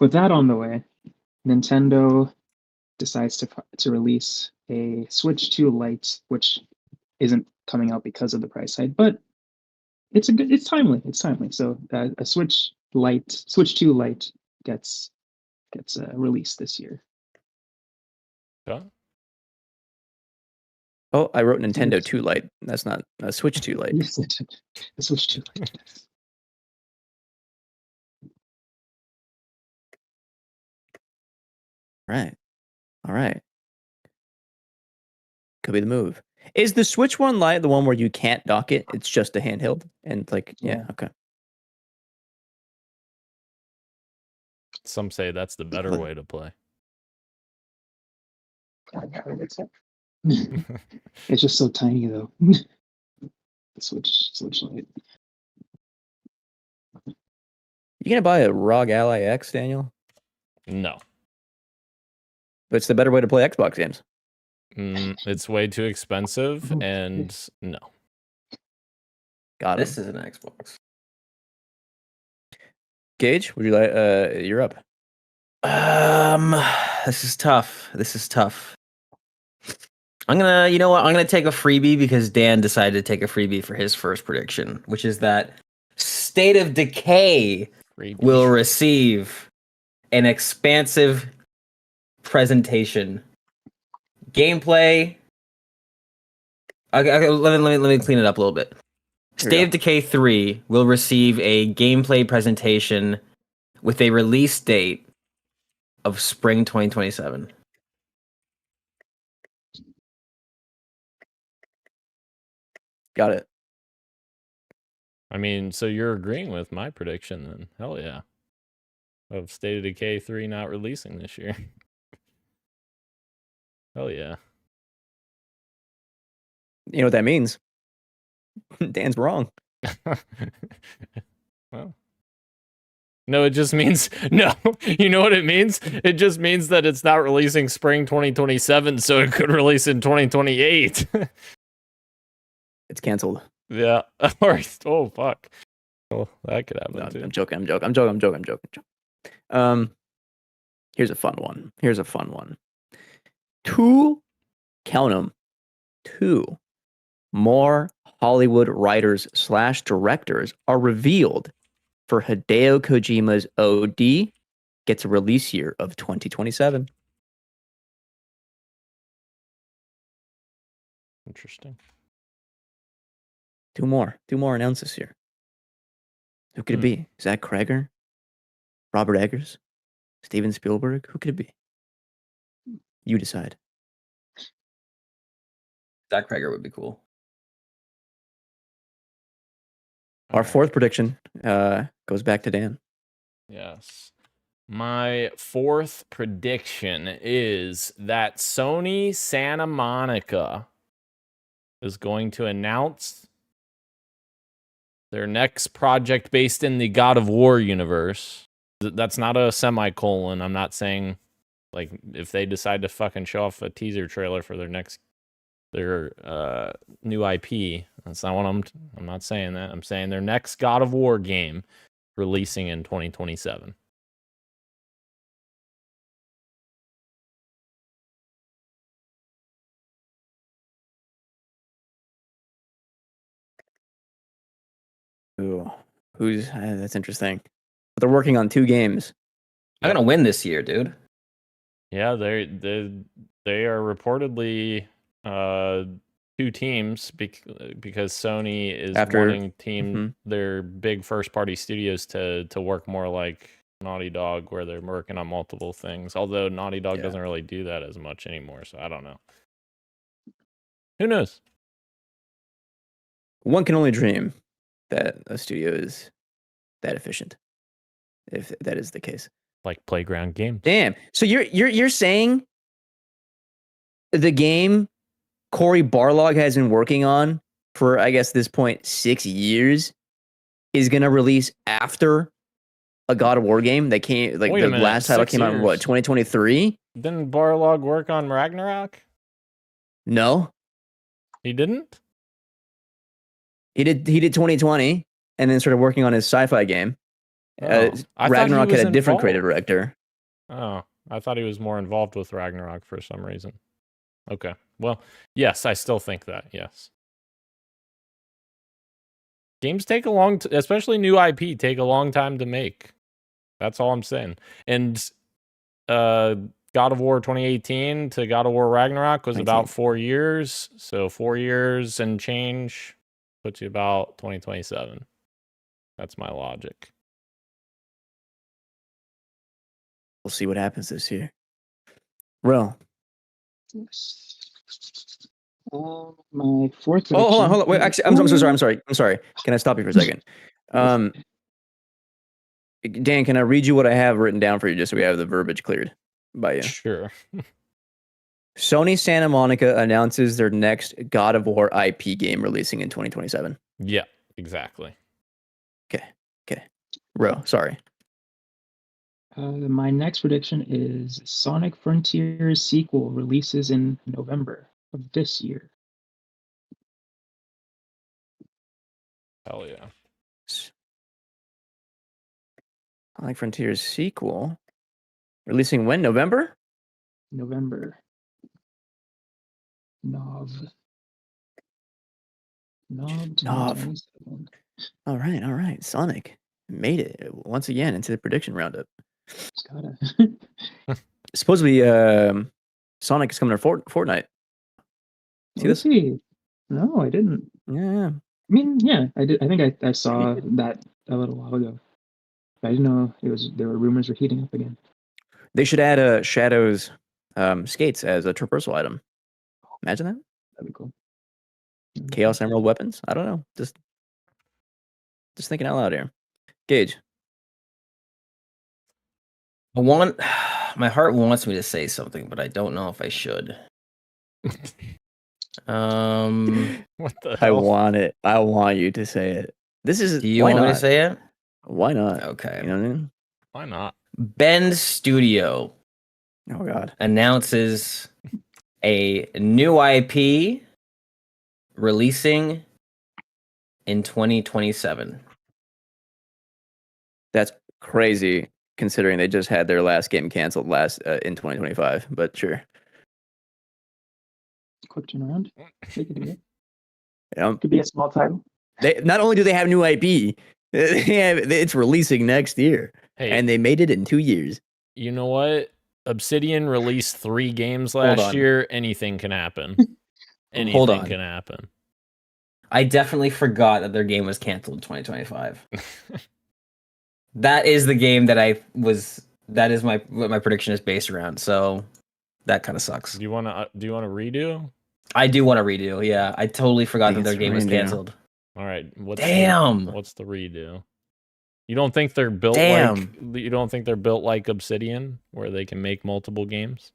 With that on the way, Nintendo decides to release a Switch 2 Lite, which isn't coming out because of the price hike, but it's timely. It's timely. So a Switch 2 Lite gets released this year. Huh? Oh, I wrote Nintendo 2 Lite. That's not a Switch 2 Lite. Yes, the Switch 2 Lite. Yes. Right. All right. Could be the move. Is the Switch one Lite the one where you can't dock it? It's just a handheld and like yeah, Yeah. okay. Some say that's the better way to play. It's just so tiny though. The Switch Lite. You gonna buy a ROG Ally X, Daniel? No. But it's the better way to play Xbox games. It's way too expensive, Oh, and no. Got it. This is an Xbox. Gage, would you like you're up. This is tough. You know what? I'm gonna take a freebie because Dan decided to take a freebie for his first prediction, which is that State of Decay Freebie. will receive an expansive presentation. Gameplay. Okay, let me clean it up a little bit. Here we State go. of Decay 3 will receive a gameplay presentation with a release date of spring 2027. Got it. I mean, so you're agreeing with my prediction then? Hell yeah. Of State of Decay 3 not releasing this year. Hell yeah. You know what that means? Dan's wrong. Well. No, it just means no. You know what it means? It just means that it's not releasing spring 2027, so it could release in 2028. It's canceled. Yeah. Or oh fuck. Oh, that could happen No, too. I'm joking. Here's a fun one. Count them. Two more Hollywood writers / directors are revealed for Hideo Kojima's OD gets a release year of 2027. Interesting. Two more announced this year. Who could it be? Zach Kreger? Robert Eggers? Steven Spielberg? Who could it be? You decide. Zach Kreger would be cool. Our Alright. fourth prediction goes back to Dan. Yes. My fourth prediction is that Sony Santa Monica is going to announce their next project based in the God of War universe. That's not a semicolon. I'm not saying like if they decide to fucking show off a teaser trailer for their new IP. That's not what I'm not saying that. I'm saying their next God of War game releasing in 2027. Ooh, that's interesting. But they're working on 2 games. I'm gonna win this year, dude. Yeah, they are reportedly 2 teams because Sony is wanting their big first party studios to work more like Naughty Dog, where they're working on multiple things. Although Naughty Dog doesn't really do that as much anymore, so I don't know. Who knows? One can only dream that a studio is that efficient, if that is the case. Like Playground Games. Damn. So you're saying the game Cory Barlog has been working on for, I guess, this point 6 years is gonna release after a God of War game that came like Wait the a minute, last title 6 came out in what, years. 2023? Didn't Barlog work on Ragnarok? No. He didn't? He did 2020 and then started working on his sci-fi game. I thought he Ragnarok was had a different involved. creative director. Oh, I thought he was more involved with Ragnarok for some reason. Okay. Well, yes, I still think that. Yes. Games take a long especially new IP take a long time to make. That's all I'm saying. And God of War 2018 to God of War Ragnarok was about 4 years. So 4 years and change puts you about 2027. That's my logic. We'll see what happens this year. Well, My fourth prediction. oh, hold on. Wait, actually, I'm so sorry. Can I stop you for a second? Dan, can I read you what I have written down for you just so we have the verbiage cleared by you? Sure. Sony Santa Monica announces their next God of War IP game releasing in 2027. Yeah, exactly. Okay. Bro, sorry. My next prediction is Sonic Frontiers sequel releases in November of this year. Hell yeah. Sonic Frontiers sequel releasing when? November? November. Nov. Nov Nov. 2027. All right. Sonic made it once again into the prediction roundup. Just gotta. Supposedly, Sonic is coming to Fortnite. See this? See? No, I didn't. Yeah. I mean, yeah, I did. I think I saw that a little while ago. I didn't know there were rumors were heating up again. They should add Shadow's skates as a traversal item. Imagine that. That'd be cool. Chaos Emerald weapons. I don't know. Just thinking out loud here. Gage. My heart wants me to say something, but I don't know if I should. What the I hell? want it. I want you to say it. This is. Do you why want me not? to say it? Why not? Okay. You know what I mean? Why not? Bend Studio Oh God. announces a new IP releasing in 2027. That's crazy considering they just had their last game canceled in 2025. But sure. Quick turnaround. They could do it. Yeah. Could be a small title. They not only do they have new IP, it's releasing next year, Hey, and they made it in 2 years. you know what? Obsidian released 3 games Hold last on. year. Anything can happen. Anything Hold on. can happen. I definitely forgot that their game was canceled in 2025. That is the game that that is what my prediction is based around. So that kind of sucks. Do you want to redo? I do want to redo. Yeah, I totally forgot Think that their it's game was redo. canceled. All right. Damn. What's the redo? You don't think they're built Damn. like you don't think they're built like Obsidian, where they can make multiple games?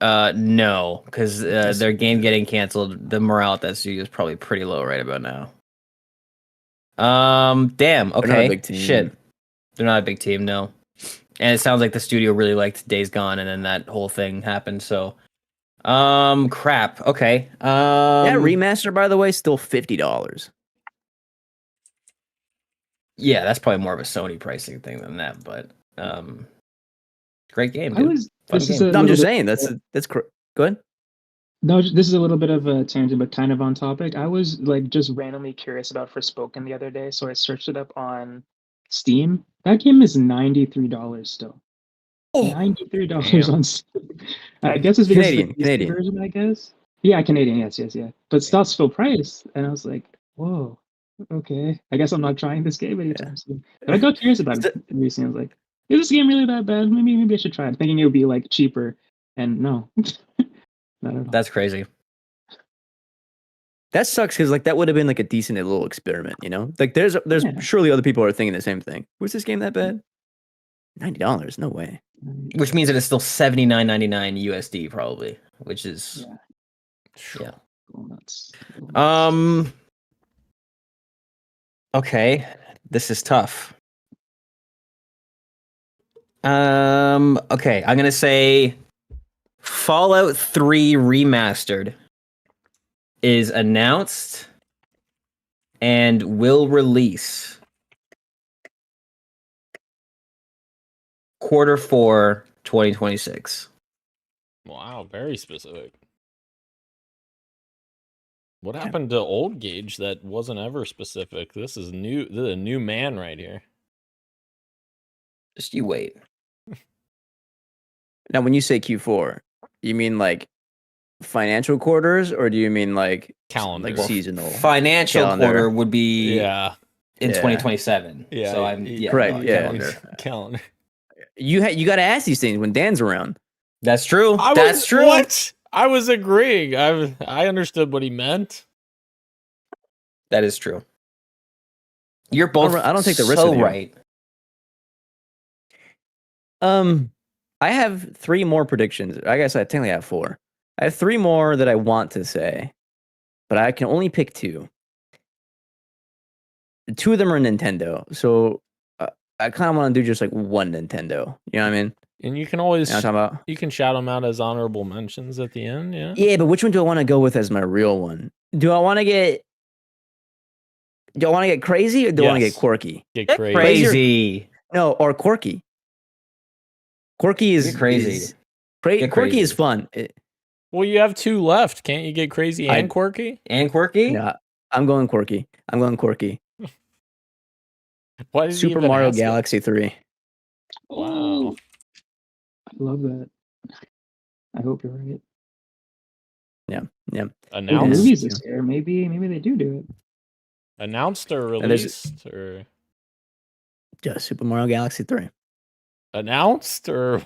No, because their game getting canceled, the morale at that studio is probably pretty low right about now. Damn. not a Okay. big team. Shit. They're not a big team, no. And it sounds like the studio really liked Days Gone, and then that whole thing happened. So, crap. Okay. That remaster, by the way, still $50. Yeah, that's probably more of a Sony pricing thing than that, but great game, I dude. was. Fun This is game. a No, I'm little just bit- saying that's good. No, this is a little bit of a tangent, but kind of on topic. I was like just randomly curious about Forspoken the other day, so I searched it up on Steam. That game is $93 still. $93 Damn. on Steam. I guess it's because Canadian, it's the PC Canadian. version, I guess. Yeah, Canadian. Yes, yeah. But that's full price, and I was like, whoa, okay. I guess I'm not trying this game anytime soon. But I got curious about it recently. I was like, is this game really that bad? Maybe I should try it. Thinking it would be like cheaper, and no. Not at all. That's crazy. That sucks because like that would have been like a decent little experiment, you know? Like there's Yeah. surely other people are thinking the same thing. Was this game that bad? $90? No way. Which means that it's still $79.99 USD probably, which is yeah. Cool, that's Okay, this is tough. Okay, I'm gonna say Fallout 3 Remastered is announced and will release Q4 2026. Wow, very specific. What happened to old Gage that wasn't ever specific? This is new. This is a new man right here. Just you wait. Now when you say Q4, you mean like financial quarters or do you mean like Calendar. like seasonal? Financial Calendar. quarter would be Yeah. in Yeah. 2027. Yeah, So I'm correct, no, yeah. calendar. Calendar. You got to ask these things when Dan's around. That's true. I That's was, true. What? I was agreeing. I understood what he meant. That is true. You're both. I don't take the risk so with you. right. I have 3 more predictions. I guess I technically have 4. I have 3 more that I want to say, but I can only pick 2. 2 of them are Nintendo, so I kind of want to do just like one Nintendo. You know what I mean? And you can always You know what I'm talking about? you can shout them out as honorable mentions at the end. Yeah. Yeah, but which one do I want to go with as my real one? Do I want to get crazy or do I want to Yes. get quirky? Get Get crazy. crazy. No, or quirky. Quirky is Get crazy. is- Get quirky is crazy. fun. Well, you have 2 left. Can't you get crazy and quirky? And quirky? Yeah, I'm going quirky. Why did you Super even Mario ask it? Galaxy 3. Wow. I love that. I hope you're right. Yeah. With Announced, movies this year, maybe they do it. announced or And there's- released or Just Super Mario Galaxy 3. announced or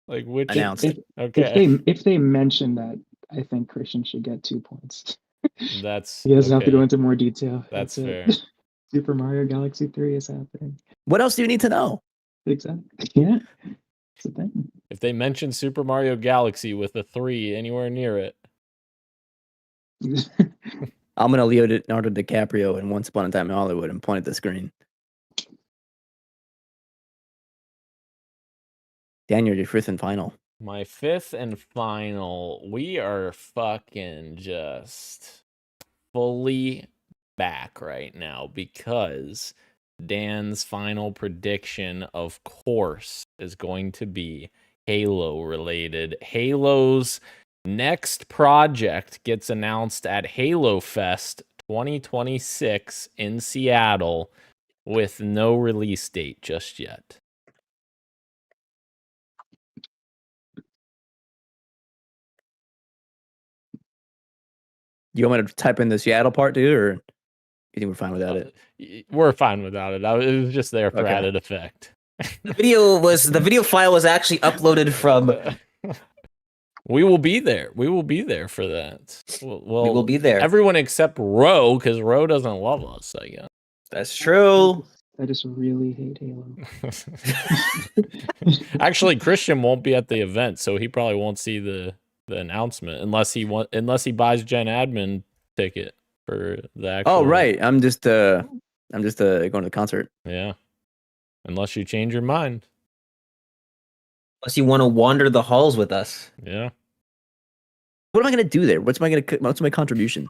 like which? Announced. Okay, If they mention that, I think Christian should get 2 points. that's He doesn't have to go okay. into more detail. That's it. fair. Super Mario Galaxy 3 is happening. What else do you need to know? Exactly. Yeah. It's a thing. If they mention Super Mario Galaxy with a 3 anywhere near it, I'm gonna Leonardo DiCaprio in Once Upon a Time in Hollywood and point at the screen. Daniel, your 5th and final. my 5th and final, we are fucking just fully back right now because Dan's final prediction, of course, is going to be Halo related. Halo's next project gets announced at Halo Fest 2026 in Seattle with no release date just yet. You want me to type in the Seattle part, dude, or you think we're fine without it? We're fine without it. It was just there for Okay. added effect. The video file was actually uploaded from. We will be there. We will be there for that. Well, We will be there. everyone except Ro, because Ro doesn't love us, I guess. That's true. I just really hate Halo. Actually, Christian won't be at the event, so he probably won't see the announcement unless he buys Gen Admin ticket for the actual. Oh, right. I'm just going to the concert. Yeah. Unless you change your mind. Unless you want to wander the halls with us. Yeah. What am I gonna do there? What's my contribution?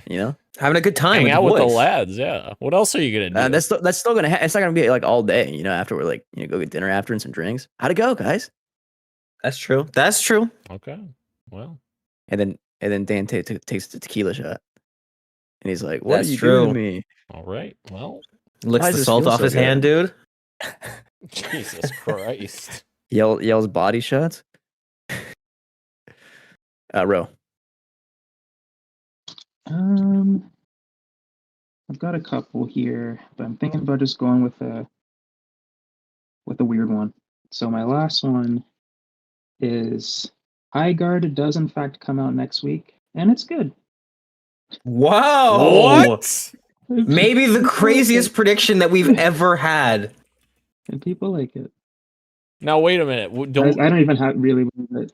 You know, Having a good time. Hang out with with the boys. lads. Yeah. What else are you gonna do? that's still gonna. It's not gonna be like all day. You know, after we're like, go get dinner after and some drinks. How'd it go, guys? That's true. That's true. Okay. Well. And then Dan takes the tequila shot, and he's like, "What That's are you true. doing to me?" All right. Well. Licks Why does the this salt feel off so his good? hand, dude. Jesus Christ. Yells body shots. Ro. I've got a couple here, but I'm thinking about just going with a weird one. So my last one is High Guard does in fact come out next week, and it's good. Wow. What? Maybe the craziest prediction that we've ever had. And people like it. Now wait a minute. I don't even have really.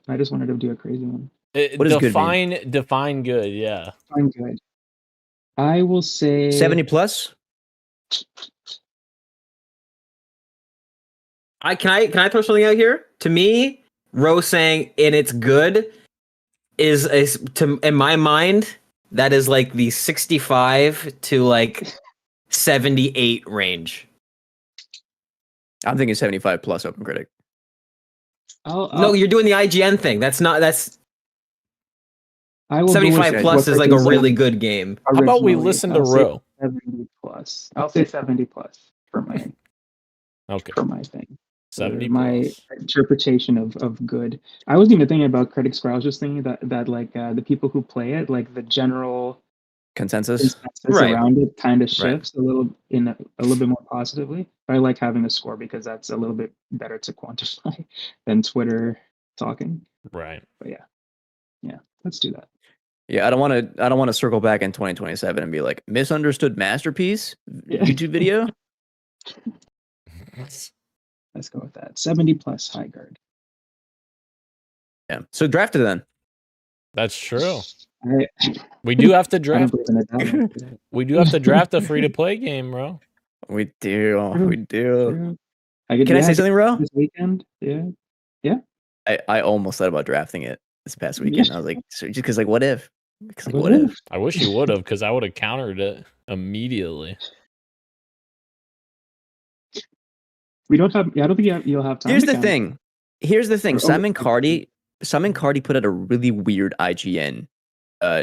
I just wanted to do a crazy one. What does good mean? Define good. Yeah. I'm good. I will say 70 plus. Can I throw something out here? To me, Rose saying "and it's good" is in my mind that is like the 65 to like 78 range. I'm thinking 75 plus Open Critic. No, you're doing the IGN thing. That's I will go 75 with plus what is like they a said really good game. How about we originally. listen to I'll say Ro? 70 plus. I'll say 70 plus for my Okay. thing. 70 My plus. interpretation of good. I wasn't even thinking about Critic Score. I was just thinking that like the people who play it, like the general Consensus. consensus Right. around it kind of Right. shifts a little bit more positively. But I like having a score because that's a little bit better to quantify than Twitter talking. Right. But yeah, let's do that. Yeah, I don't want to circle back in 2027 and be like misunderstood masterpiece Yeah. YouTube video. Let's go with that. 70 plus High Guard. Yeah. So draft it then. That's true. I We do have to don't draft. believe in it that much today. We do have to draft a free to play game, bro. We do. True. We do. True. Can I say something, Ro? This weekend? Yeah. I almost thought about drafting it this past weekend. I was like, so just because, like, what if? Because, like, What what if? I wish you would have, because I would have countered it immediately. We don't have. Yeah, I don't think you'll have time. Here's to the count. thing. Here's the thing. Oh, Simon Cardy Simon Cardi put out a really weird IGN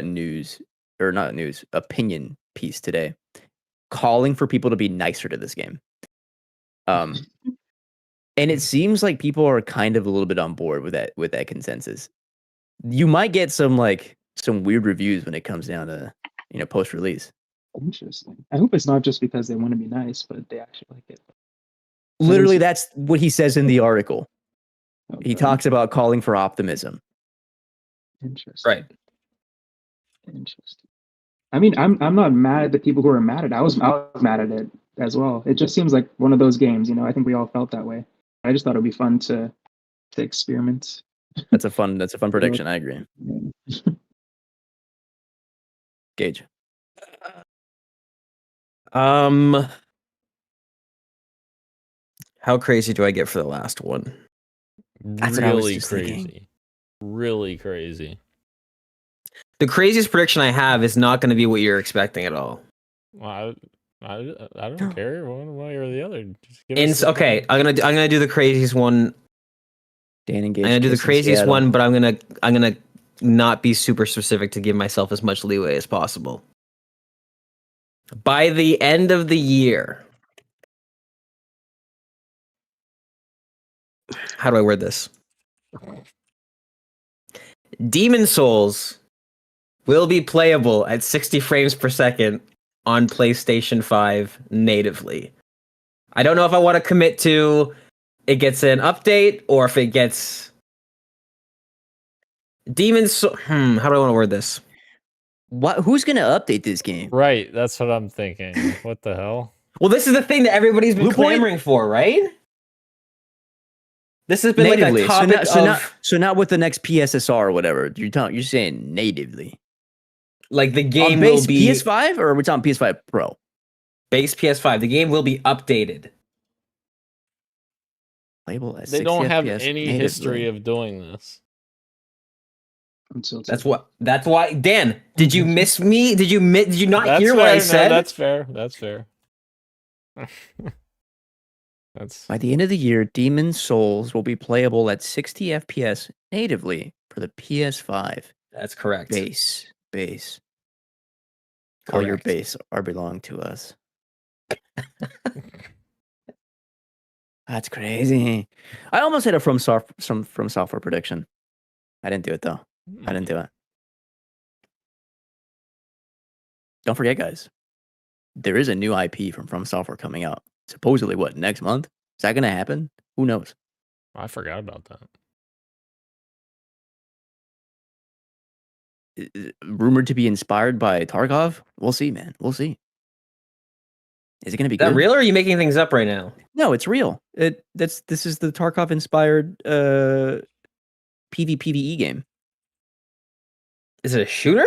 news or not news opinion piece today, calling for people to be nicer to this game. And it seems like people are kind of a little bit on board with that consensus. You might get some weird reviews when it comes down to post release. Interesting. I hope it's not just because they want to be nice, but they actually like it. Literally, that's what he says in the article. Okay. He talks about calling for optimism. Interesting. Right. Interesting. I mean, I'm not mad at the people who are mad at it. I was mad at it as well. It just seems like one of those games, I think we all felt that way. I just thought it'd be fun to experiment. That's a fun prediction. I agree. Gage. How crazy do I get for the last one? That's what I was Really just crazy. thinking. Really crazy. The craziest prediction I have is not going to be what you're expecting at all. Well, I don't care one way or the other. Just give us Okay, I'm gonna do the craziest one. Dan and Gage. I'm gonna do the kissing craziest Seattle. one, but I'm gonna not be super specific to give myself as much leeway as possible. By the end of the year, how do I word this? Demon Souls will be playable at 60 frames per second on PlayStation 5 natively. I don't know if I want to commit to it gets an update or if it gets Demon Souls. How do I want to word this? What? Who's gonna update this game? Right, that's what I'm thinking. What the hell? Well, this is the thing that everybody's been Blue Point? clamoring for, right? This has been Natively. like a topic So not with the next PSSR or whatever. You're saying natively. like the game On will base be PS5 or are we talking PS5 Pro? base PS5. The game will be updated. Playable at They 60 don't have FPS any natively. history of doing this. Until That's why. Dan, did you miss me? Did you not That's hear fair. what I No, said? that's fair. That's fair. That's By the end of the year, Demon Souls will be playable at 60 FPS natively for the PS5. That's correct. Base. All your Correct. base are belong to us. That's crazy. I almost had a from software prediction. I didn't do it though. I didn't do it. Don't forget, guys. There is a new IP from Software coming out. Supposedly, what, next month? Is that going to happen? Who knows? I forgot about that. Rumored to be inspired by Tarkov. We'll see, man. We'll see. Is it going to be Is that good? real or are you making things up right now? No, it's real. This is the Tarkov inspired PvE game. Is it a shooter?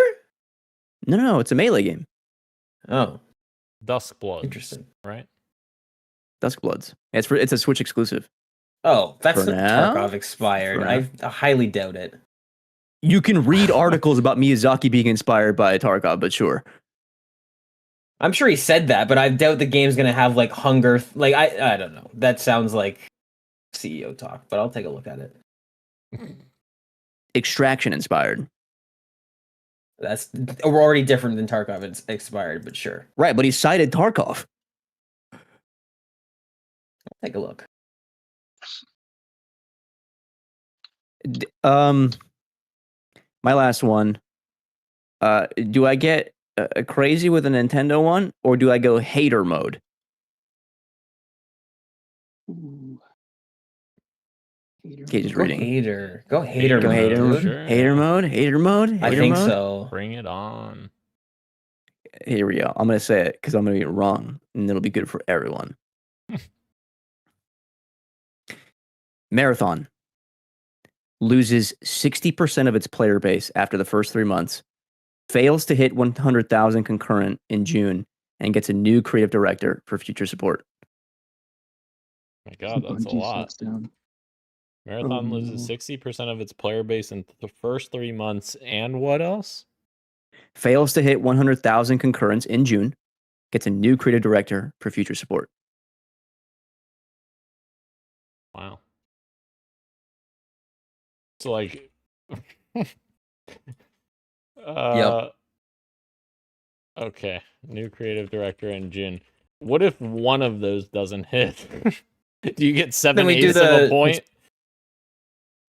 No, it's a melee game. Oh, Duskblood. interesting. Right? Duskbloods. It's a Switch exclusive. Oh, that's For not now? Tarkov expired. For I highly doubt it. You can read articles about Miyazaki being inspired by Tarkov, but sure. I'm sure he said that, but I doubt the game's gonna have like hunger. I don't know. That sounds like CEO talk, but I'll take a look at it. Extraction inspired. We're already different than Tarkov. It's expired, but sure. Right, but he cited Tarkov. I'll take a look. My last one. Do I get crazy with a Nintendo one, or do I go hater mode? Ooh. Hater Cage is mode. Go reading. hater. Go hater Go mode. hater dude. mode. Sure. Hater mode. Hater mode. I Hater think mode? so. Bring it on. Here we go. I'm gonna say it because I'm gonna be wrong, and it'll be good for everyone. Marathon loses 60% of its player base after the first 3 months, fails to hit 100,000 concurrent in June, and gets a new creative director for future support. My God, that's a Bungie lot. shuts down. Marathon Oh, loses no. 60% of its player base in the first 3 months, and what else? Fails to hit 100,000 concurrents in June, gets a new creative director for future support. Wow. So, like, Okay. New creative director and Jin. What if one of those doesn't hit? Do you get Then we do 7/8 of a the- point?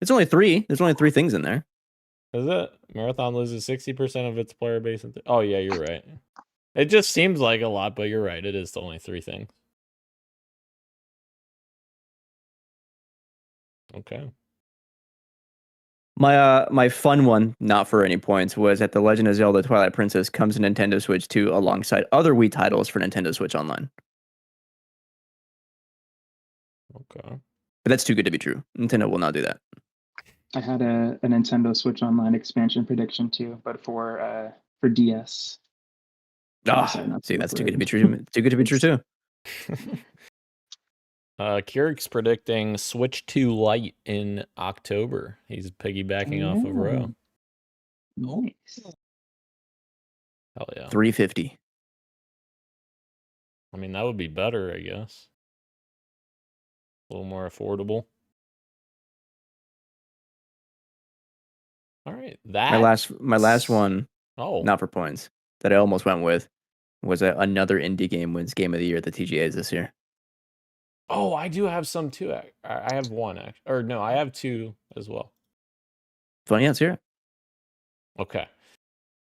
It's only 3. There's only 3 things in there. Is it? Marathon loses 60% of its player base. Oh, yeah, you're right. It just seems like a lot, but you're right. It is only 3 things. Okay. My fun one, not for any points, was that The Legend of Zelda: Twilight Princess comes to Nintendo Switch 2 alongside other Wii titles for Nintendo Switch Online. Okay. But that's too good to be true. Nintendo will not do that. I had a Nintendo Switch Online expansion prediction too, but for DS. Sorry, not See, to that's look too good to be right. true. Too good to be true too. Keurig predicting Switch 2 Lite in October. He's piggybacking off of Row. Nice. Hell yeah. 350. I mean, that would be better, I guess. A little more affordable. All right, that My last one, Oh, not for points, that I almost went with was another indie game wins Game of the Year at the TGAs this year. oh, I do have some too. I have one, or no, I have 2 as well. Funny, let's hear it. Okay.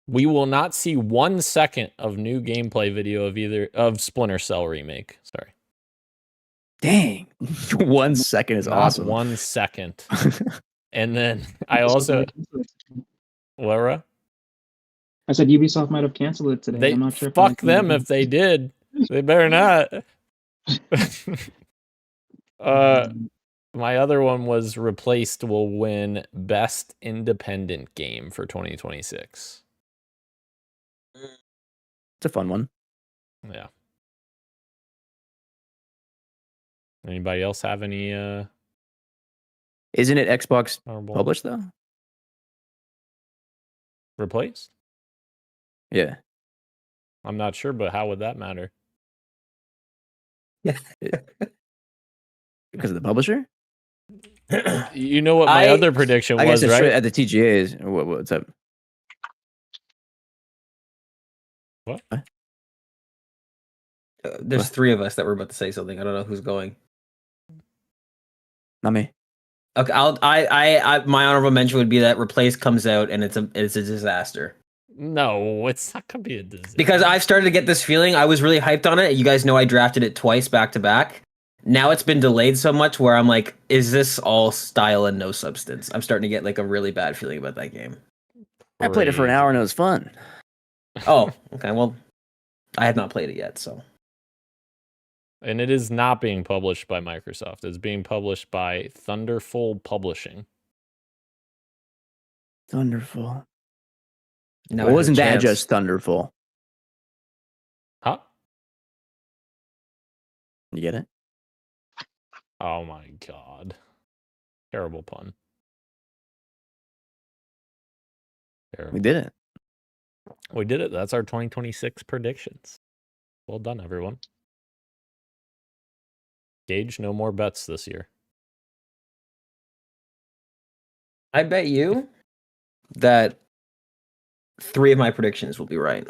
We will not see 1 second of new gameplay video of Splinter Cell remake. Sorry. Dang, 1 second is Not awesome. 1 second. And then I also Laura. I said Ubisoft might have canceled it today. They I'm not sure. fuck them if they did. They better not. My other one was Replaced will win Best Independent Game for 2026. It's a fun one. Yeah. Anybody else have any Isn't it Xbox honorable published though? Replaced? Yeah. I'm not sure, but how would that matter? Because of the publisher? You know what my other prediction I guess was, it's right? at the TGAs. What's up? What? There's What? 3 of us that were about to say something. I don't know who's going. Not me. Okay, my honorable mention would be that Replace comes out and it's a disaster. No, it's not gonna be a disaster. Because I've started to get this feeling. I was really hyped on it. You guys know I drafted it twice back to back. Now it's been delayed so much where I'm like, is this all style and no substance? I'm starting to get like a really bad feeling about that game. I played it for an hour and it was fun. Oh, okay. Well, I have not played it yet, so. And it is not being published by Microsoft. It's being published by Thunderful Publishing. Thunderful. Now Well, I wasn't have a that chance. just Thunderful? Huh? You get it? Oh my god. Terrible pun. Terrible. We did it. We did it. That's our 2026 predictions. Well done, everyone. Gage, no more bets this year. I bet you that 3 of my predictions will be right.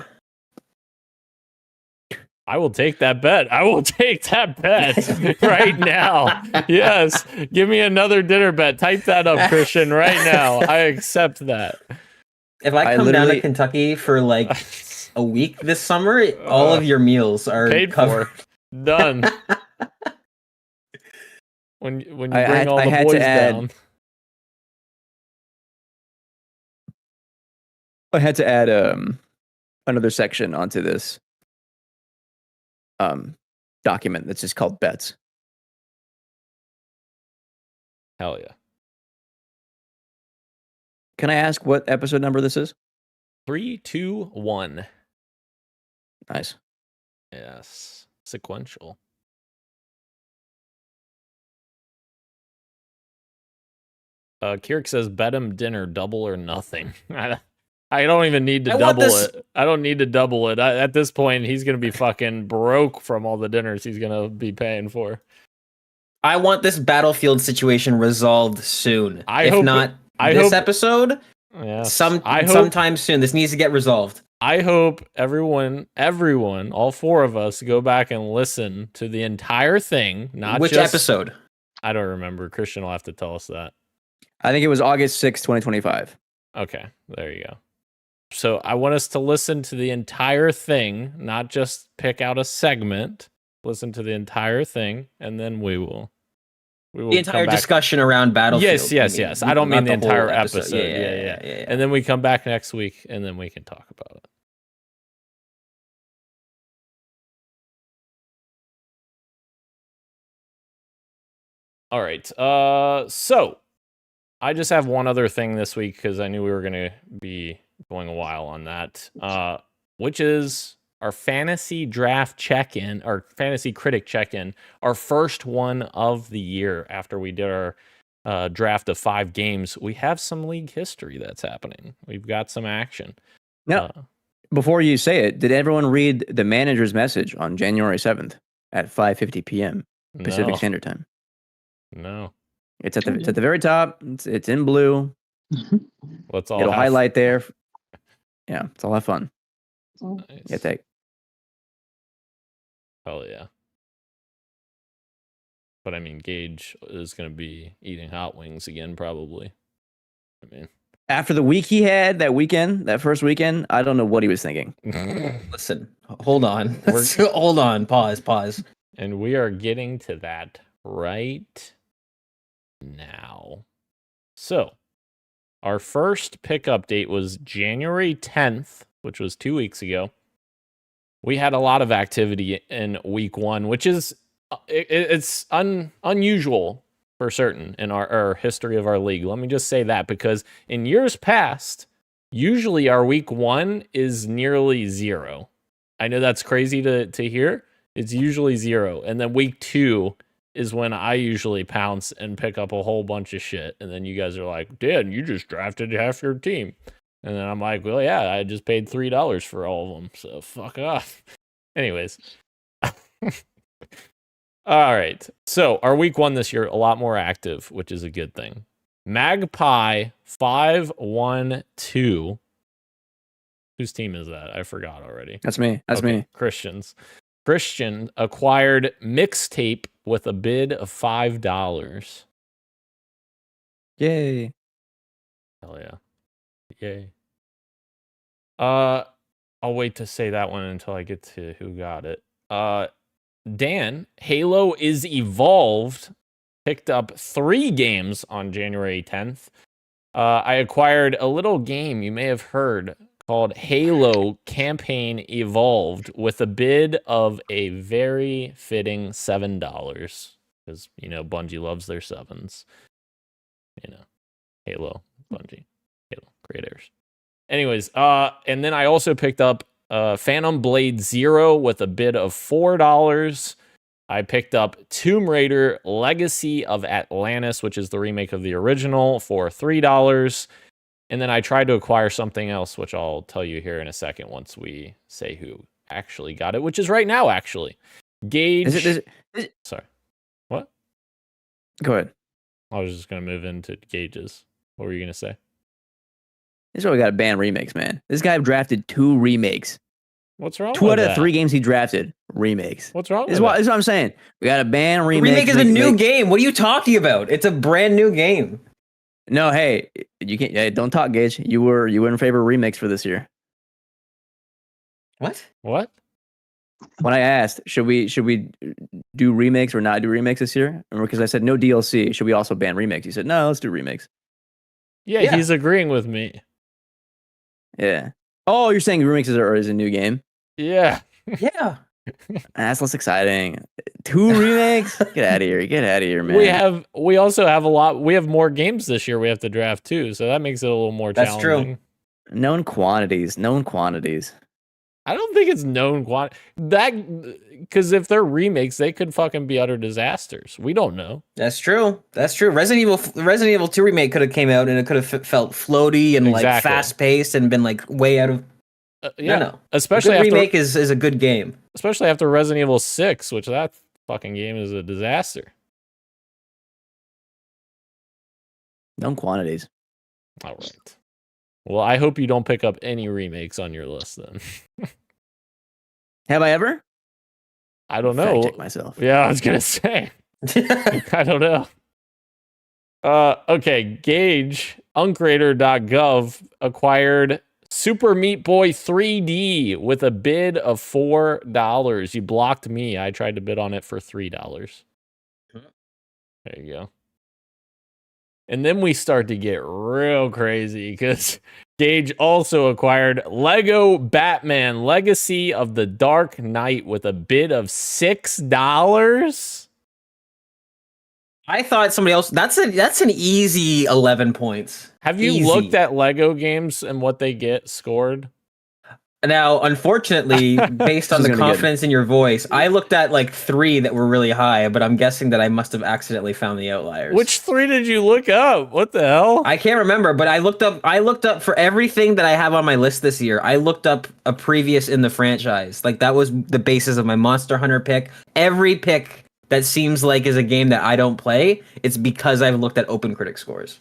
I will take that bet. I will take that bet right now. Yes. Give me another dinner bet. Type that up, Christian, right now. I accept that. If I I come down to literally- Kentucky for like a week this summer, all of your meals are Paid covered. for. Done. When you bring I all the had boys to add- down. I had to add another section onto this document that's just called bets. Hell yeah. Can I ask what episode number this is? 3, 2, 1. Nice. Yes. Sequential. Kirk says, bet him dinner, double or nothing. I don't even need to I want double this- it. I don't need to double it. At this point, he's going to be fucking broke from all the dinners he's going to be paying for. I want this Battlefield situation resolved soon. I if hope not, this episode. Yeah. Sometime soon. This needs to get resolved. I hope everyone, all four of us, go back and listen to the entire thing. Not Which just, episode? I don't remember. Christian will have to tell us that. I think it was August 6th, 2025. Okay, there you go. So I want us to listen to the entire thing, not just pick out a segment. Listen to the entire thing, and then we will The entire discussion around Battlefield. Yes. I don't mean the entire whole episode. Yeah. And then we come back next week, and then we can talk about it. All right. So I just have one other thing this week because I knew we were going to be going a while on that, which is our fantasy draft check-in, our fantasy critic check-in, our first one of the year after we did our draft of 5 games. We have some league history that's happening. We've got some action. Now, before you say it, did everyone read the manager's message on January 7th at 5:50 p.m. Pacific Standard Time? No. It's at the very top. It's in blue. It'll highlight there. Yeah, it's all have fun. Nice. Yeah, take. Hell yeah. But I mean, Gage is going to be eating hot wings again, probably. I mean, after the week he had that first weekend, I don't know what he was thinking. Listen, hold on. Hold on. Pause. And we are getting to that right now. So, our first pick update was January 10th, which was 2 weeks ago. We had a lot of activity in week 1, which is it's unusual for certain in our history of our league. Let me just say that, because in years past, usually our week 1 is nearly 0. I know that's crazy to hear. It's usually 0. And then week 2 is when I usually pounce and pick up a whole bunch of shit. And then you guys are like, Dan, you just drafted half your team. And then I'm like, well, yeah, I just paid $3 for all of them. So fuck off. Anyways. All right. So our week 1 this year, a lot more active, which is a good thing. Magpie 512. Whose team is that? I forgot already. That's me. That's me. Christian acquired Mixtape with a bid of $5. Yay. Hell yeah. Yay. I'll wait to say that one until I get to who got it. Dan, Halo is Evolved, picked up 3 games on January 10th. I acquired a little game you may have heard called Halo Campaign Evolved with a bid of a very fitting $7. Because, Bungie loves their 7s. Halo, Bungie, Halo, creators. Anyways, and then I also picked up Phantom Blade Zero with a bid of $4. I picked up Tomb Raider Legacy of Atlantis, which is the remake of the original, for $3. And then I tried to acquire something else, which I'll tell you here in a second once we say who actually got it, which is right now, actually. Gage. Is it? Sorry. What? Go ahead. I was just going to move into Gage's. What were you going to say? This is why we got to ban remakes, man. This guy drafted 2 remakes. What's wrong 2 with out that? of 3 games he drafted, remakes. What's wrong This with is what I'm saying. We got to ban remakes. Remake is a new game. What are you talking about? It's a brand new game. No, hey, you can't. Hey, don't talk, Gage. You were in favor of remakes for this year. What? What? When I asked, should we do remakes or not do remakes this year? Because I said no DLC. Should we also ban remakes? He said no. Let's do remakes. Yeah, he's agreeing with me. Yeah. Oh, you're saying remakes is a new game? Yeah. Yeah. That's less exciting. 2 remakes? Get out of here, man. We also have we have more games this year we have to draft too, so that makes it a little more challenging. That's true. Known quantities. I don't think it's known because if they're remakes, they could fucking be utter disasters. We don't know. That's true. Resident Evil 2 remake could have came out and it could have felt floaty and like fast paced and been like way out of. No. Especially a good after remake is a good game. Especially after Resident Evil 6, which that fucking game is a disaster. Known quantities. All right. Well, I hope you don't pick up any remakes on your list then. Have I ever? I don't Fact know. check myself. Yeah, I was gonna say. I don't know. Okay, Gage, uncreator.gov acquired Super Meat Boy 3D with a bid of $4. You blocked me. I tried to bid on it for $3. There you go. And then we start to get real crazy because Gage also acquired Lego Batman Legacy of the Dark Knight with a bid of $6. I thought somebody else. That's an easy 11 points. Have you Easy. looked at Lego games and what they get scored? Now, unfortunately, based on This the is gonna be confidence in your voice, I looked at like 3 that were really high, but I'm guessing that I must have accidentally found the outliers. Which 3 did you look up? What the hell? I can't remember, but I looked up for everything that I have on my list this year. I looked up a previous in the franchise. Like that was the basis of my Monster Hunter pick. Every pick that seems like is a game that I don't play, it's because I've looked at Open Critic scores.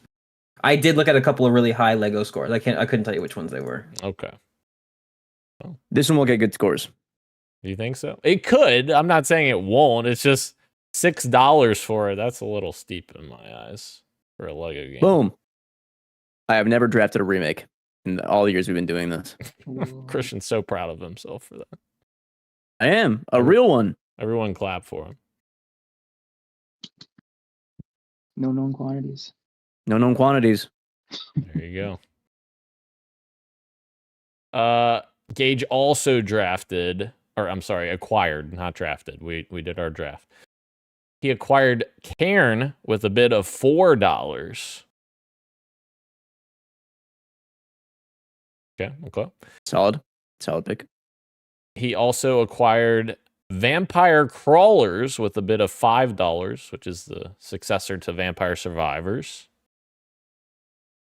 I did look at a couple of really high Lego scores. I couldn't tell you which ones they were. Okay. This one will get good scores. Do you think so? It could. I'm not saying it won't. It's just $6 for it. That's a little steep in my eyes for a Lego game. Boom. I have never drafted a remake in all the years we've been doing this. Christian's so proud of himself for that. I am a real one. Everyone clap for him. No known quantities. No known quantities. There you go. Gage also acquired, not drafted. We did our draft. He acquired Cairn with a bid of $4. Okay. Solid pick. He also acquired Vampire Crawlers with a bid of $5, which is the successor to Vampire Survivors.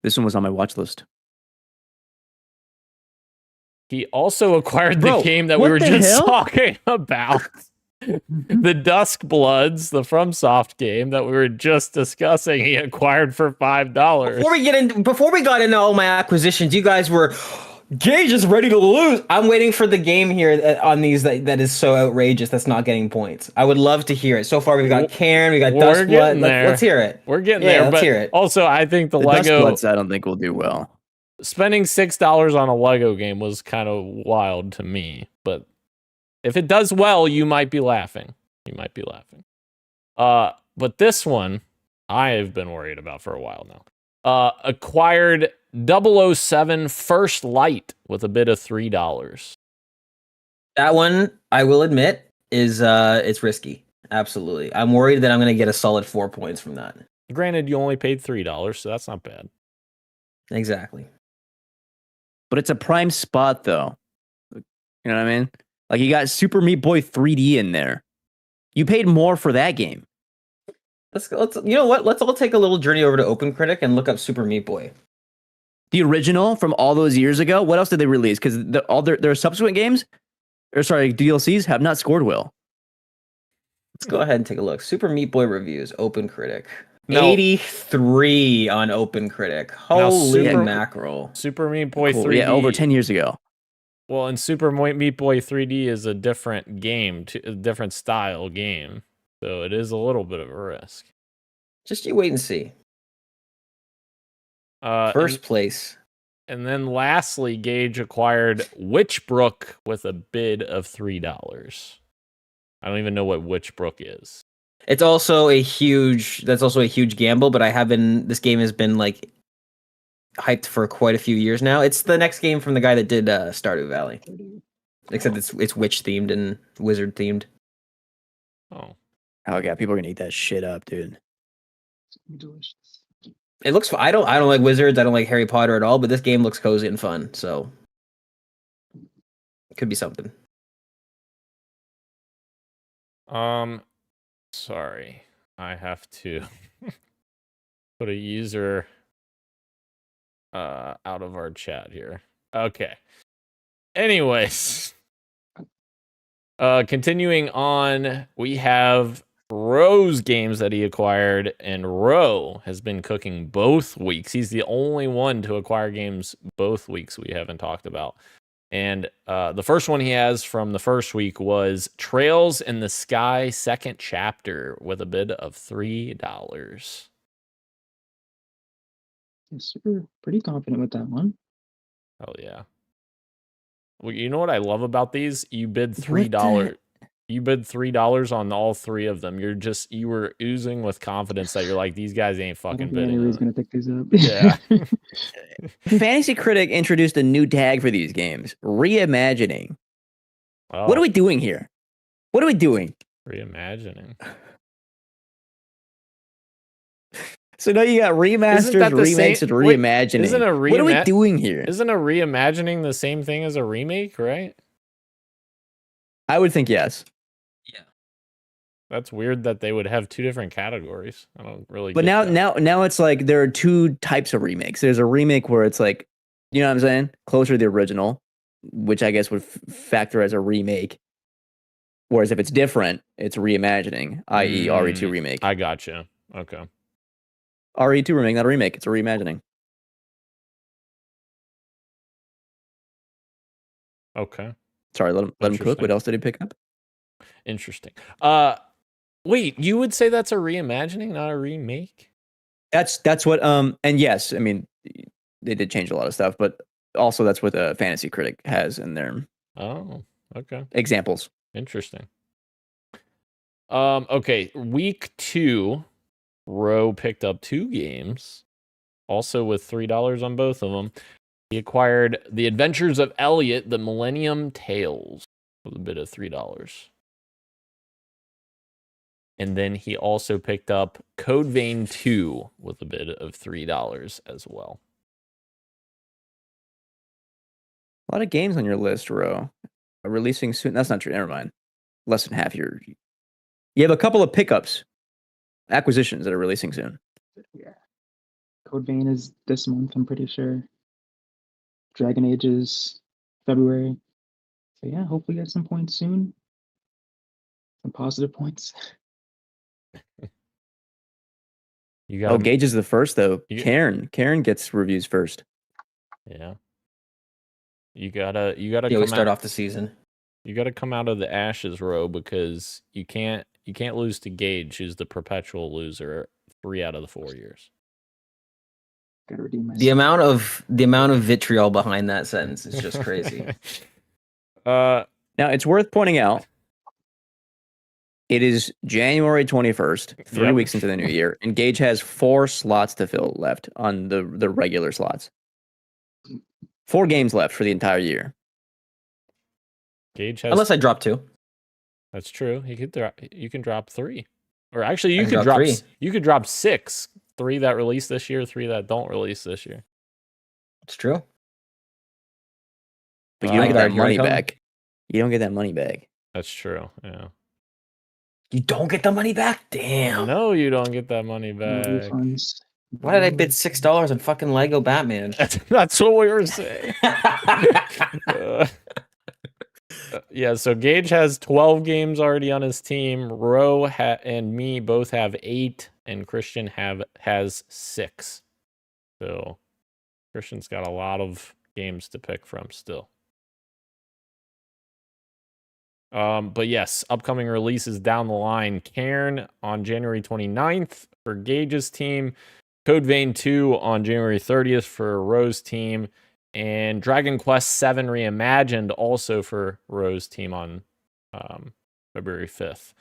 This one was on my watch list. He also acquired the game that we what were the just hell? talking about. The Dusk Bloods, the FromSoft game that we were just discussing, he acquired for $5. Before we got into all my acquisitions, you guys were Gage is ready to lose. I'm waiting for the game here on these that is so outrageous that's not getting points. I would love to hear it. So far, we've got Cairn, we got Dusk Blood. Let's hear it. We're getting Yeah, there. let's But hear it. also, I think the Dusk Lego Bloods, I don't think will do well. spending $6 on a Lego game was kind of wild to me. But if it does well, you might be laughing. But this one, I have been worried about for a while now. Acquired 007 First Light with a bid of $3. That one, I will admit, is it's risky. Absolutely. I'm worried that I'm going to get a solid 4 points from that. Granted, you only paid $3, so that's not bad. Exactly. But it's a prime spot, though. You know what I mean? Like, you got Super Meat Boy 3D in there. You paid more for that game. Let's you know what? Let's all take a little journey over to Open Critic and look up Super Meat Boy. The original from all those years ago, what else did they release? Because all their subsequent games, DLCs, have not scored well. Let's go ahead and take a look. Super Meat Boy reviews, Open Critic. No. 83 on Open Critic. Holy Super- mackerel. Super Meat Boy Cool. 3D. Yeah, over 10 years ago. Well, and Super Meat Boy 3D is a different game, a different style game. So it is a little bit of a risk. Just you wait and see. First place. And then lastly, Gage acquired Witchbrook with a bid of $3. I don't even know what Witchbrook is. It's also a huge gamble, but this game has been like hyped for quite a few years now. It's the next game from the guy that did Stardew Valley. Except it's witch themed and wizard themed. Oh. Oh, yeah, people are going to eat that shit up, dude. It's gonna be delicious. It looks I don't like wizards, I don't like Harry Potter at all, but this game looks cozy and fun, so it could be something. Sorry. I have to put a user out of our chat here. Okay. Anyways, continuing on, we have Roe's games that he acquired, and Roe has been cooking both weeks. He's the only one to acquire games both weeks we haven't talked about. And the first one he has from the first week was Trails in the Sky second chapter with a bid of $3. Yes, sir. Pretty confident with that one. Oh yeah. Well, you know what I love about these? You bid What $3. You bid $3 on all three of them. You were oozing with confidence that you're like, these guys ain't I fucking don't think bidding. anybody's on gonna pick these up. Yeah. Fantasy Critic introduced a new tag for these games: reimagining. Oh, What are we doing here? What are we doing? reimagining? So now you got remasters, that the remakes, same- and wait, reimagining. isn't a What are we doing here? Isn't a reimagining the same thing as a remake, right? I would think yes. That's weird that they would have two different categories. I don't really. But get that. now it's like there are two types of remakes. There's a remake where it's like, you know what I'm saying, closer to the original, which I guess would factor as a remake. Whereas if it's different, it's reimagining, i.e., RE2 remake. I gotcha. Okay. RE2 remake, not a remake. It's a reimagining. Okay. Sorry, let him cook. Interesting. What else did he pick up? Interesting. Wait, you would say that's a reimagining, not a remake? That's what and yes, I mean they did change a lot of stuff, but also that's what a Fantasy Critic has in their Oh, okay. examples. Interesting. Okay, week 2, Roe picked up 2 games, also with $3 on both of them. He acquired The Adventures of Elliot, The Millennium Tales, with a bid of $3. And then he also picked up Code Vein 2 with a bid of $3 as well. A lot of games on your list, Ro. Releasing soon. That's not true. Never mind. Less than half your. You have a couple of pickups, acquisitions that are releasing soon. Yeah. Code Vein is this month, I'm pretty sure. Dragon Age is February. So yeah, hopefully get some points soon. Some positive points. You got Oh, Gage is the first though. You- Karen gets reviews first. Yeah. You gotta Yeah, we come start out, off the season. you gotta come out of the ashes, Row, because you can't lose to Gage, who's the perpetual loser 3 out of the 4 years. Gotta redeem myself. The amount of vitriol behind that sentence is just crazy. Now it's worth pointing out. It is January 21st, 3 Yep. weeks into the new year, and Gage has 4 slots to fill left on the regular slots. 4 games left for the entire year. Gage has Unless I drop 2. That's true. You can drop 3. Or actually I can drop 3. You could drop 6. 3 that release this year, 3 that don't release this year. It's true. But I you don't get could that argue money I come. back. You don't get that money back. That's true. Yeah. You don't get the money back? Damn. No, you don't get that money No back. refunds. Why did I bid $6 on fucking Lego Batman? That's what we were saying. Yeah, so Gage has 12 games already on his team. Roe and me both have 8, and Christian has 6. So Christian's got a lot of games to pick from still. But yes, upcoming releases down the line. Cairn on January 29th for Gage's team. Code Vein 2 on January 30th for Roe's team. And Dragon Quest VII Reimagined also for Roe's team on February 5th.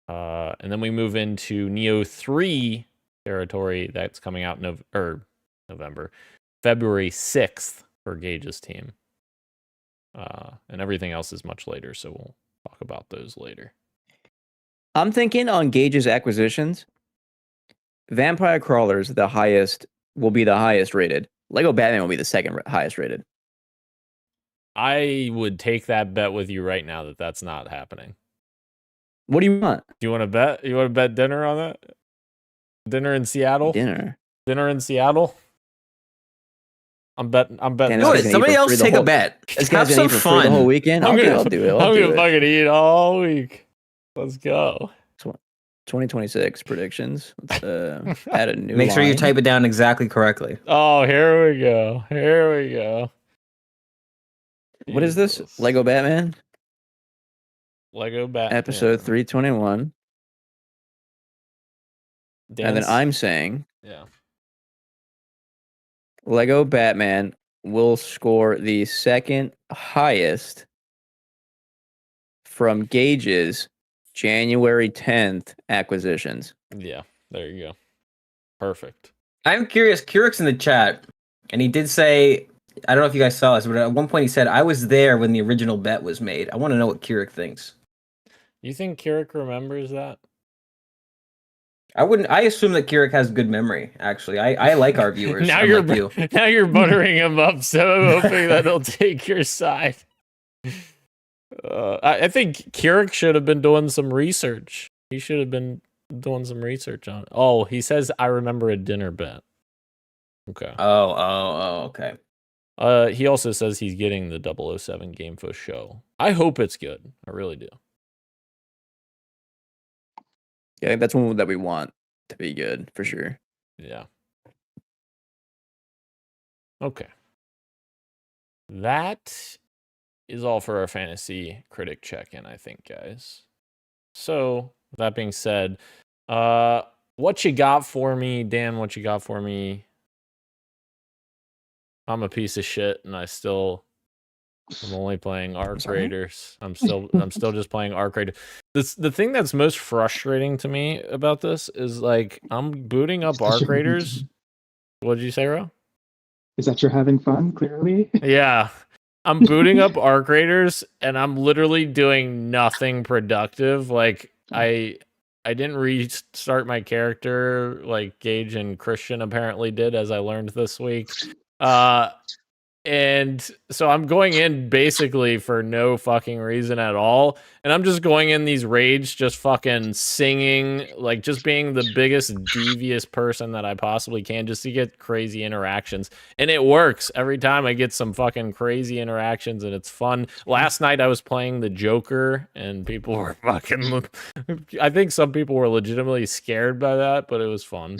And then we move into Neo 3 territory that's coming out November. February 6th for Gage's team. And everything else is much later, so we'll talk about those later. I'm thinking on Gage's acquisitions, Vampire Crawlers will be the highest rated. Lego Batman will be the second highest rated. I would take that bet with you right now that that's not happening. What do you want? Do you want to bet? You want to bet dinner on that? Dinner in Seattle? Dinner. Dinner in Seattle? I'm betting. Dennis Do is it. gonna Somebody eat for else free the take a whole- bet. This Have guy's some gonna eat for free the whole fun. weekend. I'm I'll gonna do it. I'll fucking do it. eat all week. Let's go. 2026 predictions. Let's add a new. Make sure you line. type it down exactly correctly. Oh, here we go. Here we go. What is this? Jesus. Lego Batman Lego Batman. episode 321. And then I'm saying Yeah. Lego Batman will score the second highest from Gage's January 10th acquisitions. Yeah. There you go. Perfect. I'm curious. Kurik's in the chat, and he did say, I don't know if you guys saw this, but at one point he said, I was there when the original bet was made. I want to know what Kurik thinks. You think Kirik remembers that? I assume that Kurik has good memory, actually. I like our viewers. now unlike you're you. now you're buttering him up, so I'm hoping that he'll take your side. I think Kirik should have been doing some research. He should have been doing some research on it. Oh, he says I remember a dinner bet. Okay. Okay. He also says he's getting the 007 Game for show. I hope it's good. I really do. Yeah, I think that's one that we want to be good for sure. Yeah. Okay. That is all for our fantasy critic check-in, I think, guys. So, that being said, what you got for me, Dan? What you got for me? I'm a piece of shit, and I'm only playing Arc Sorry? Raiders. I'm still just playing Arc Raiders. The thing that's most frustrating to me about this is like I'm booting up Arc Raiders. What did you say, Ro? Is that you're having fun? Clearly. Yeah. I'm booting up Arc Raiders and I'm literally doing nothing productive. Like I didn't restart my character like Gage and Christian apparently did, as I learned this week. And so I'm going in basically for no fucking reason at all. And I'm just going in these raids, just fucking singing, like just being the biggest devious person that I possibly can just to get crazy interactions. And it works every time. I get some fucking crazy interactions and it's fun. Last night I was playing the Joker and people were fucking, I think some people were legitimately scared by that, but it was fun.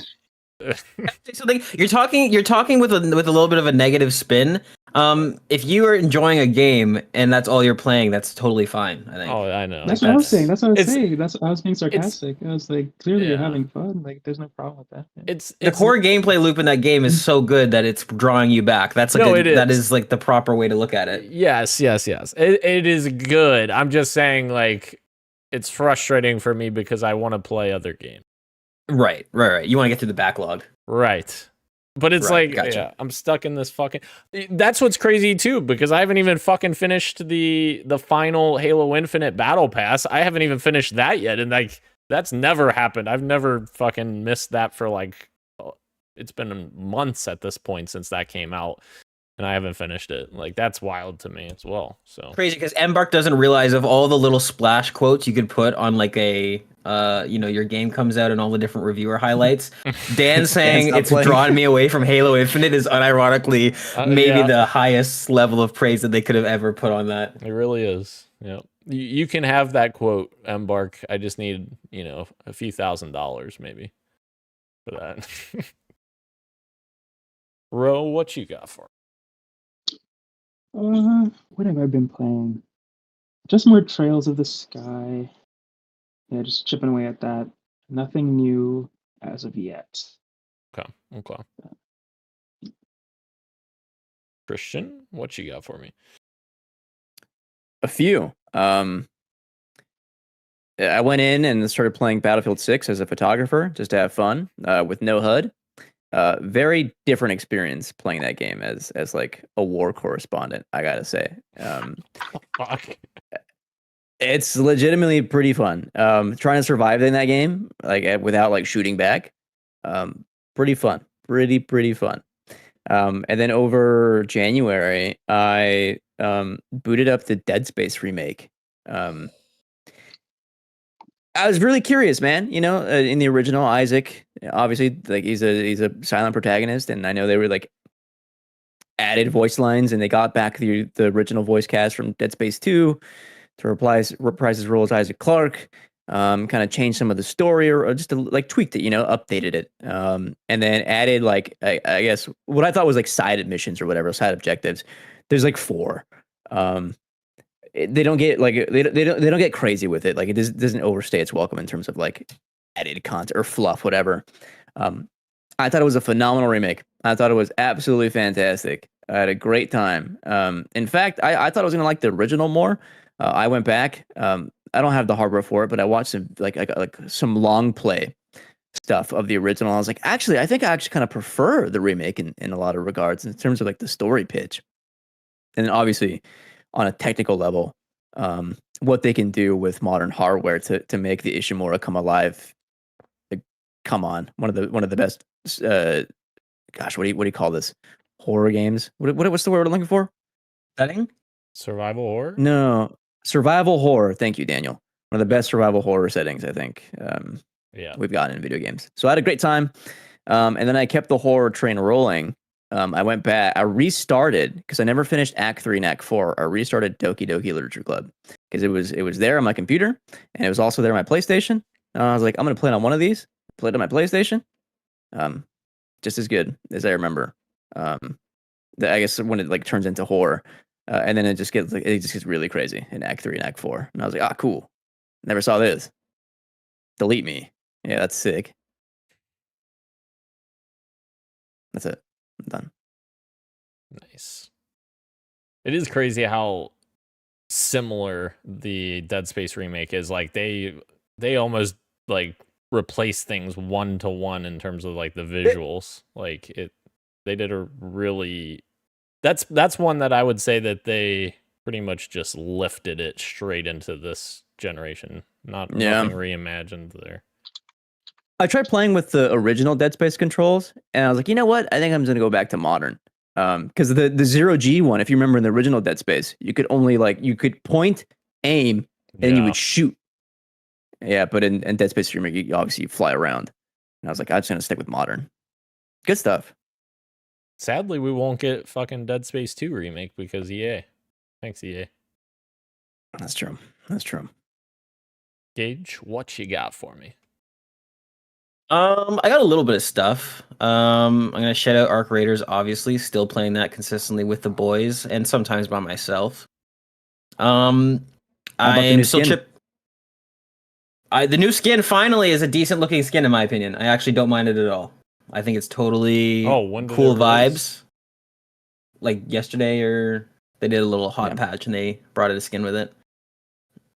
So you're talking with a little bit of a negative spin. If you are enjoying a game and that's all you're playing, that's totally fine. I think. Oh, I know. That's what I was saying. That's what I was it's- saying. I was being sarcastic. I was like, clearly you're Yeah. having fun. Like, there's no problem with that. It's The core gameplay loop in that game is so good that it's drawing you back. That's a No, good, it that is. is like the proper way to look at it. Yes. It is good. I'm just saying, like, it's frustrating for me because I want to play other games. Right. You want to get through the backlog. Right. But it's Right, like, gotcha. yeah, I'm stuck in this fucking. That's what's crazy too, because I haven't even fucking finished the final Halo Infinite Battle Pass. I haven't even finished that yet, and like that's never happened. I've never fucking missed that for like. It's been months at this point since that came out, and I haven't finished it. Like that's wild to me as well. So Crazy because Embark doesn't realize of all the little splash quotes you could put on like a your game comes out and all the different reviewer highlights. Dan saying stop it's playing. drawn me away from Halo Infinite is unironically maybe yeah. the highest level of praise that they could have ever put on that. It really is. Yeah. You can have that quote, Embark. I just need, a few $1,000s maybe for that. Ro, what you got for? What have I been playing? Just more Trails of the Sky. Yeah, just chipping away at that. Nothing new as of yet. Okay. Christian, what you got for me? A few. I went in and started playing Battlefield 6 as a photographer just to have fun with no HUD. Very different experience playing that game as like a war correspondent, I gotta say. Fuck. It's legitimately pretty fun. Trying to survive in that game, like without like shooting back. Pretty fun. Pretty fun. And then over January, I booted up the Dead Space remake. I was really curious, man. In the original, Isaac, obviously, like he's a silent protagonist, and I know they were like added voice lines, and they got back the original voice cast from Dead Space 2 to reprise his role as Isaac Clarke. kind of changed some of the story or just like tweaked it, updated it, and then added like I guess what I thought was like side missions or whatever, side objectives. There's like 4. They don't get like they don't get crazy with it. Like it doesn't overstay its welcome in terms of like added content or fluff, whatever. I thought it was a phenomenal remake. I thought it was absolutely fantastic. I had a great time. In fact, I thought I was gonna like the original more. I went back. I don't have the hardware for it, but I watched some like some long play stuff of the original. I was like, actually, I think I actually kind of prefer the remake in a lot of regards in terms of like the story pitch, and then obviously on a technical level, what they can do with modern hardware to make the Ishimura come alive. Like, come on, one of the best. Gosh, what do you call this? Horror games? What's the word we're looking for? Setting? Survival horror? No, survival horror. Thank you, Daniel. One of the best survival horror settings I think we've gotten in video games. So I had a great time, and then I kept the horror train rolling. I went back. I restarted because I never finished Act 3 and Act 4. I restarted Doki Doki Literature Club because it was there on my computer and it was also there on my PlayStation. And I was like, I'm gonna play it on one of these. Play it on my PlayStation. Just as good as I remember. I guess when it like turns into horror, and then it just gets really crazy in Act 3 and Act 4. And I was like, cool. Never saw this. Delete me. Yeah, that's sick. That's it. I'm done. Nice. It is crazy how similar the Dead Space remake is. Like they almost like replace things 1-to-1 in terms of like the visuals. Like they did a really that's one that I would say that they pretty much just lifted it straight into this generation. Nothing reimagined there. I tried playing with the original Dead Space controls, and I was like, you know what? I think I'm just gonna go back to modern. Because the 0G one, if you remember in the original Dead Space, you could only you could point, aim, and you would shoot. Yeah, but in Dead Space Remake, you obviously fly around. And I was like, I'm just gonna stick with modern. Good stuff. Sadly, we won't get fucking Dead Space 2 remake because EA. Thanks, EA. That's true. That's true. Gage, what you got for me? I got a little bit of stuff. I'm gonna shout out Arc Raiders, obviously, still playing that consistently with the boys and sometimes by myself. I'm still the new skin finally is a decent looking skin in my opinion. I actually don't mind it at all. I think it's totally cool vibes. Like yesterday, or they did a little hot patch and they brought a skin with it.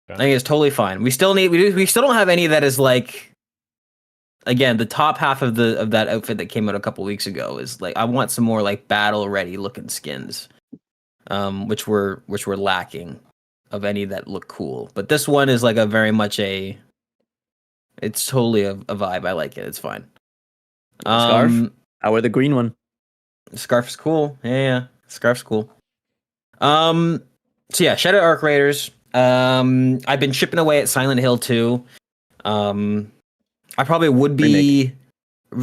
Okay. I think it's totally fine. We still don't have any that is like. Again, the top half of that outfit that came out a couple weeks ago is like I want some more like battle ready looking skins, which were lacking of any that look cool. But this one is like a very much it's totally a vibe. I like it. It's fine. Scarf. I wear the green one. Scarf is cool. Yeah, scarf's cool. So yeah, shout out Arc Raiders. I've been chipping away at Silent Hill 2. I probably would be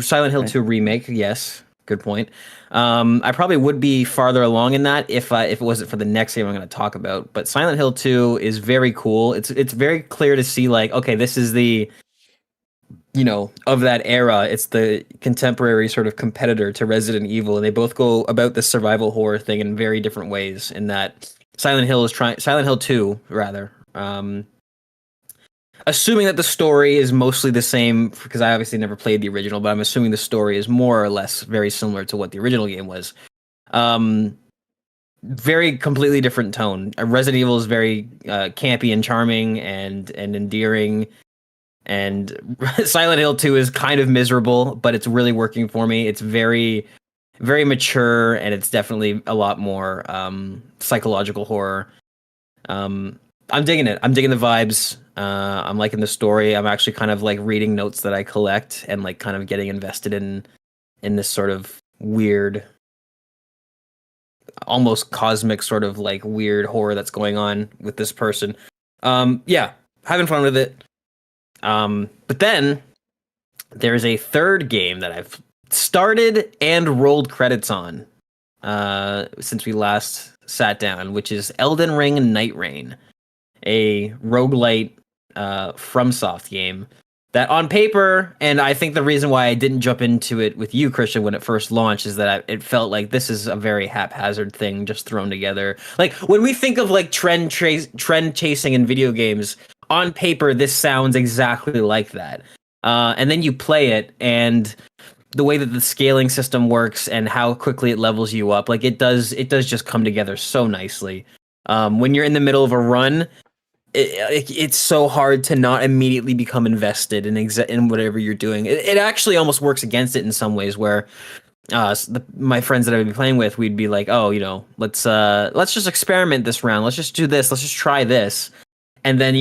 Silent Hill 2 remake. Yes, good point. I probably would be farther along in that if it wasn't for the next game I'm going to talk about. But Silent Hill 2 is very cool. It's very clear to see like, okay, this is the of that era. It's the contemporary sort of competitor to Resident Evil, and they both go about the survival horror thing in very different ways. In that Silent Hill 2 rather. Assuming that the story is mostly the same, because I obviously never played the original, but I'm assuming the story is more or less very similar to what the original game was. Very completely different tone. Resident Evil is very campy and charming and endearing, and Silent Hill 2 is kind of miserable, but it's really working for me. It's very, very mature, and it's definitely a lot more psychological horror. I'm digging it. I'm digging the vibes. I'm liking the story. I'm actually kind of like reading notes that I collect and like kind of getting invested in this sort of weird, almost cosmic sort of like weird horror that's going on with this person. Yeah, having fun with it. But then there's a third game that I've started and rolled credits on since we last sat down, which is Elden Ring Night Rain, a roguelite FromSoft game that on paper, and I think the reason why I didn't jump into it with you, Christian, when it first launched is that it felt like this is a very haphazard thing just thrown together. Like when we think of like trend chasing in video games, on paper, this sounds exactly like that. And then you play it, and the way that the scaling system works and how quickly it levels you up, like it does just come together so nicely. When you're in the middle of a run, it's so hard to not immediately become invested in whatever you're doing. It actually almost works against it in some ways, where my friends that I've been playing with, we'd be like, oh, let's just experiment this round. Let's just do this. Let's just try this. And then,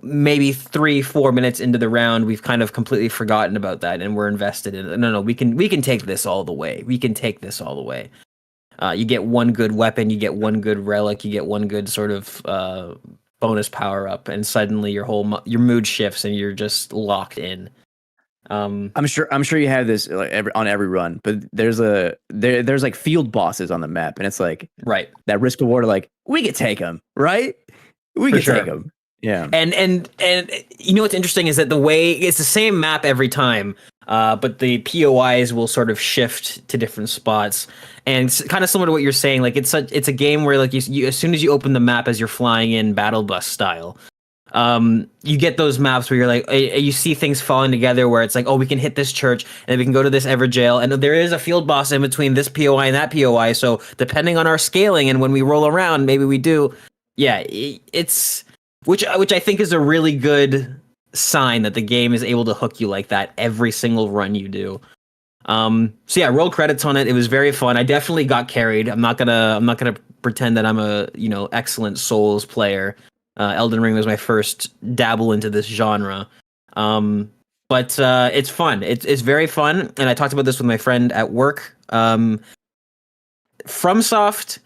maybe 3-4 minutes into the round, we've kind of completely forgotten about that, and we're invested in it. No, we can take this all the way. We can take this all the way. You get one good weapon, you get one good relic, you get one good sort of bonus power up, and suddenly your mood shifts, and you're just locked in. I'm sure you have this like on every run, but there's like field bosses on the map, and it's like right that risk reward, like we could take them, right? We could take them. Yeah. And what's interesting is that the way it's the same map every time, but the POIs will sort of shift to different spots, and it's kind of similar to what you're saying. Like it's a game where like you as soon as you open the map as you're flying in battle bus style, you get those maps where you're like you see things falling together where it's like, oh, we can hit this church and then we can go to this Everjail, and there is a field boss in between this POI and that POI. So depending on our scaling and when we roll around, maybe we do. Yeah, it's. Which I think is a really good sign that the game is able to hook you like that every single run you do. So yeah, roll credits on it. It was very fun. I definitely got carried. I'm not gonna pretend that I'm a excellent Souls player. Elden Ring was my first dabble into this genre. But it's fun. It's very fun. And I talked about this with my friend at work. FromSoft,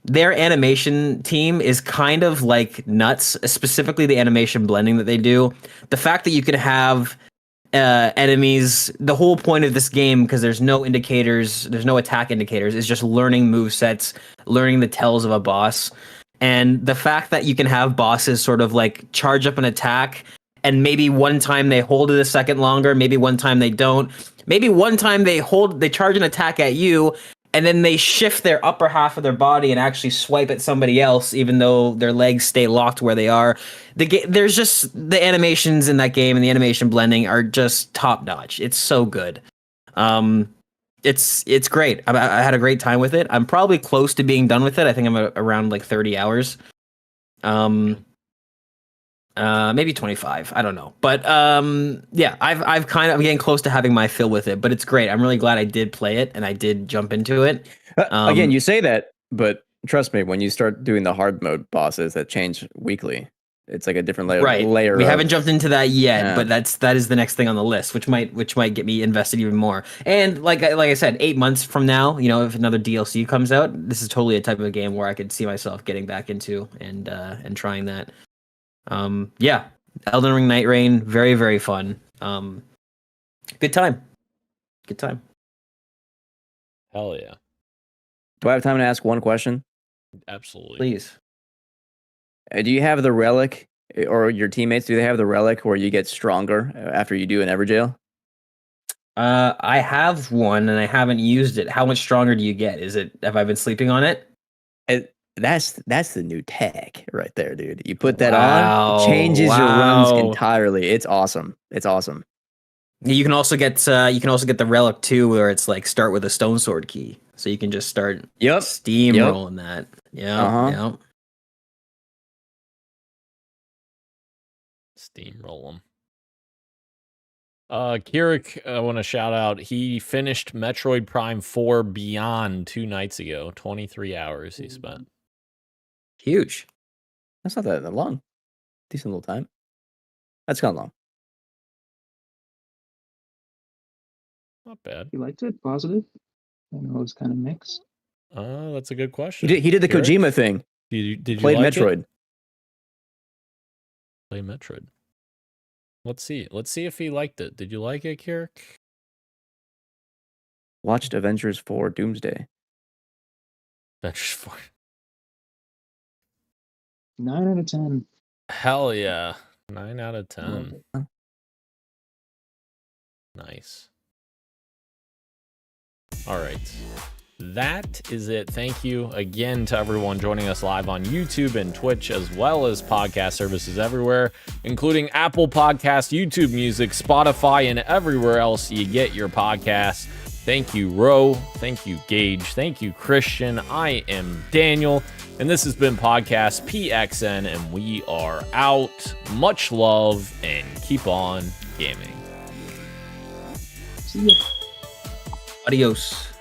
their animation team is kind of like nuts, specifically the animation blending that they do. The fact that you can have enemies, the whole point of this game, because there's no indicators, there's no attack indicators, is just learning movesets, learning the tells of a boss. And the fact that you can have bosses sort of like charge up an attack, and maybe one time they hold it a second longer, maybe one time they don't, maybe one time they charge an attack at you, and then they shift their upper half of their body and actually swipe at somebody else, even though their legs stay locked where they are. There's just the animations in that game and the animation blending are just top notch. It's so good. It's great. I had a great time with it. I'm probably close to being done with it. I think I'm around like 30 hours. Maybe 25. I don't know. But yeah, I'm getting close to having my fill with it, but it's great. I'm really glad I did play it and I did jump into it. Again, you say that, but trust me, when you start doing the hard mode bosses that change weekly, it's like a different layer. Right. Layer. We haven't jumped into that yet, but that is the next thing on the list, which might get me invested even more. And like I said, 8 months from now, if another DLC comes out, this is totally a type of a game where I could see myself getting back into and trying that. Yeah, Elden Ring Night Rain, very, very fun. Good time. Hell yeah. Do I have time to ask one question? Absolutely. Please. Do you have the relic, or your teammates, do they have the relic where you get stronger after you do an Everjail? I have one and I haven't used it. How much stronger do you get? Have I been sleeping on it? That's the new tech right there, dude. You put that on, it changes your runs entirely. It's awesome. You can also get the relic too, where it's like start with a stone sword key, so you can just start steamrolling that. Yeah, yeah. Steamroll them. Kirik, I want to shout out. He finished Metroid Prime 4 Beyond 2 nights ago. 23 hours he spent. Huge. That's not that long. Decent little time. That's kind of long. Not bad. You liked it? Positive? I know it was kind of mixed. That's a good question. He did the Kirik? Kojima thing. Did you Played like Metroid. It? Play Metroid. Let's see if he liked it. Did you like it, Kirik? Watched Avengers 4 Doomsday. Avengers 4. 9 out of 10. Hell yeah. 9 out of 10. Nice. All right. That is it. Thank you again to everyone joining us live on YouTube and Twitch, as well as podcast services everywhere, including Apple Podcasts, YouTube Music, Spotify, and everywhere else you get your podcasts. Thank you, Ro. Thank you, Gage. Thank you, Christian. I am Daniel, and this has been Podcast PXN, and we are out. Much love, and keep on gaming. See ya. Adios.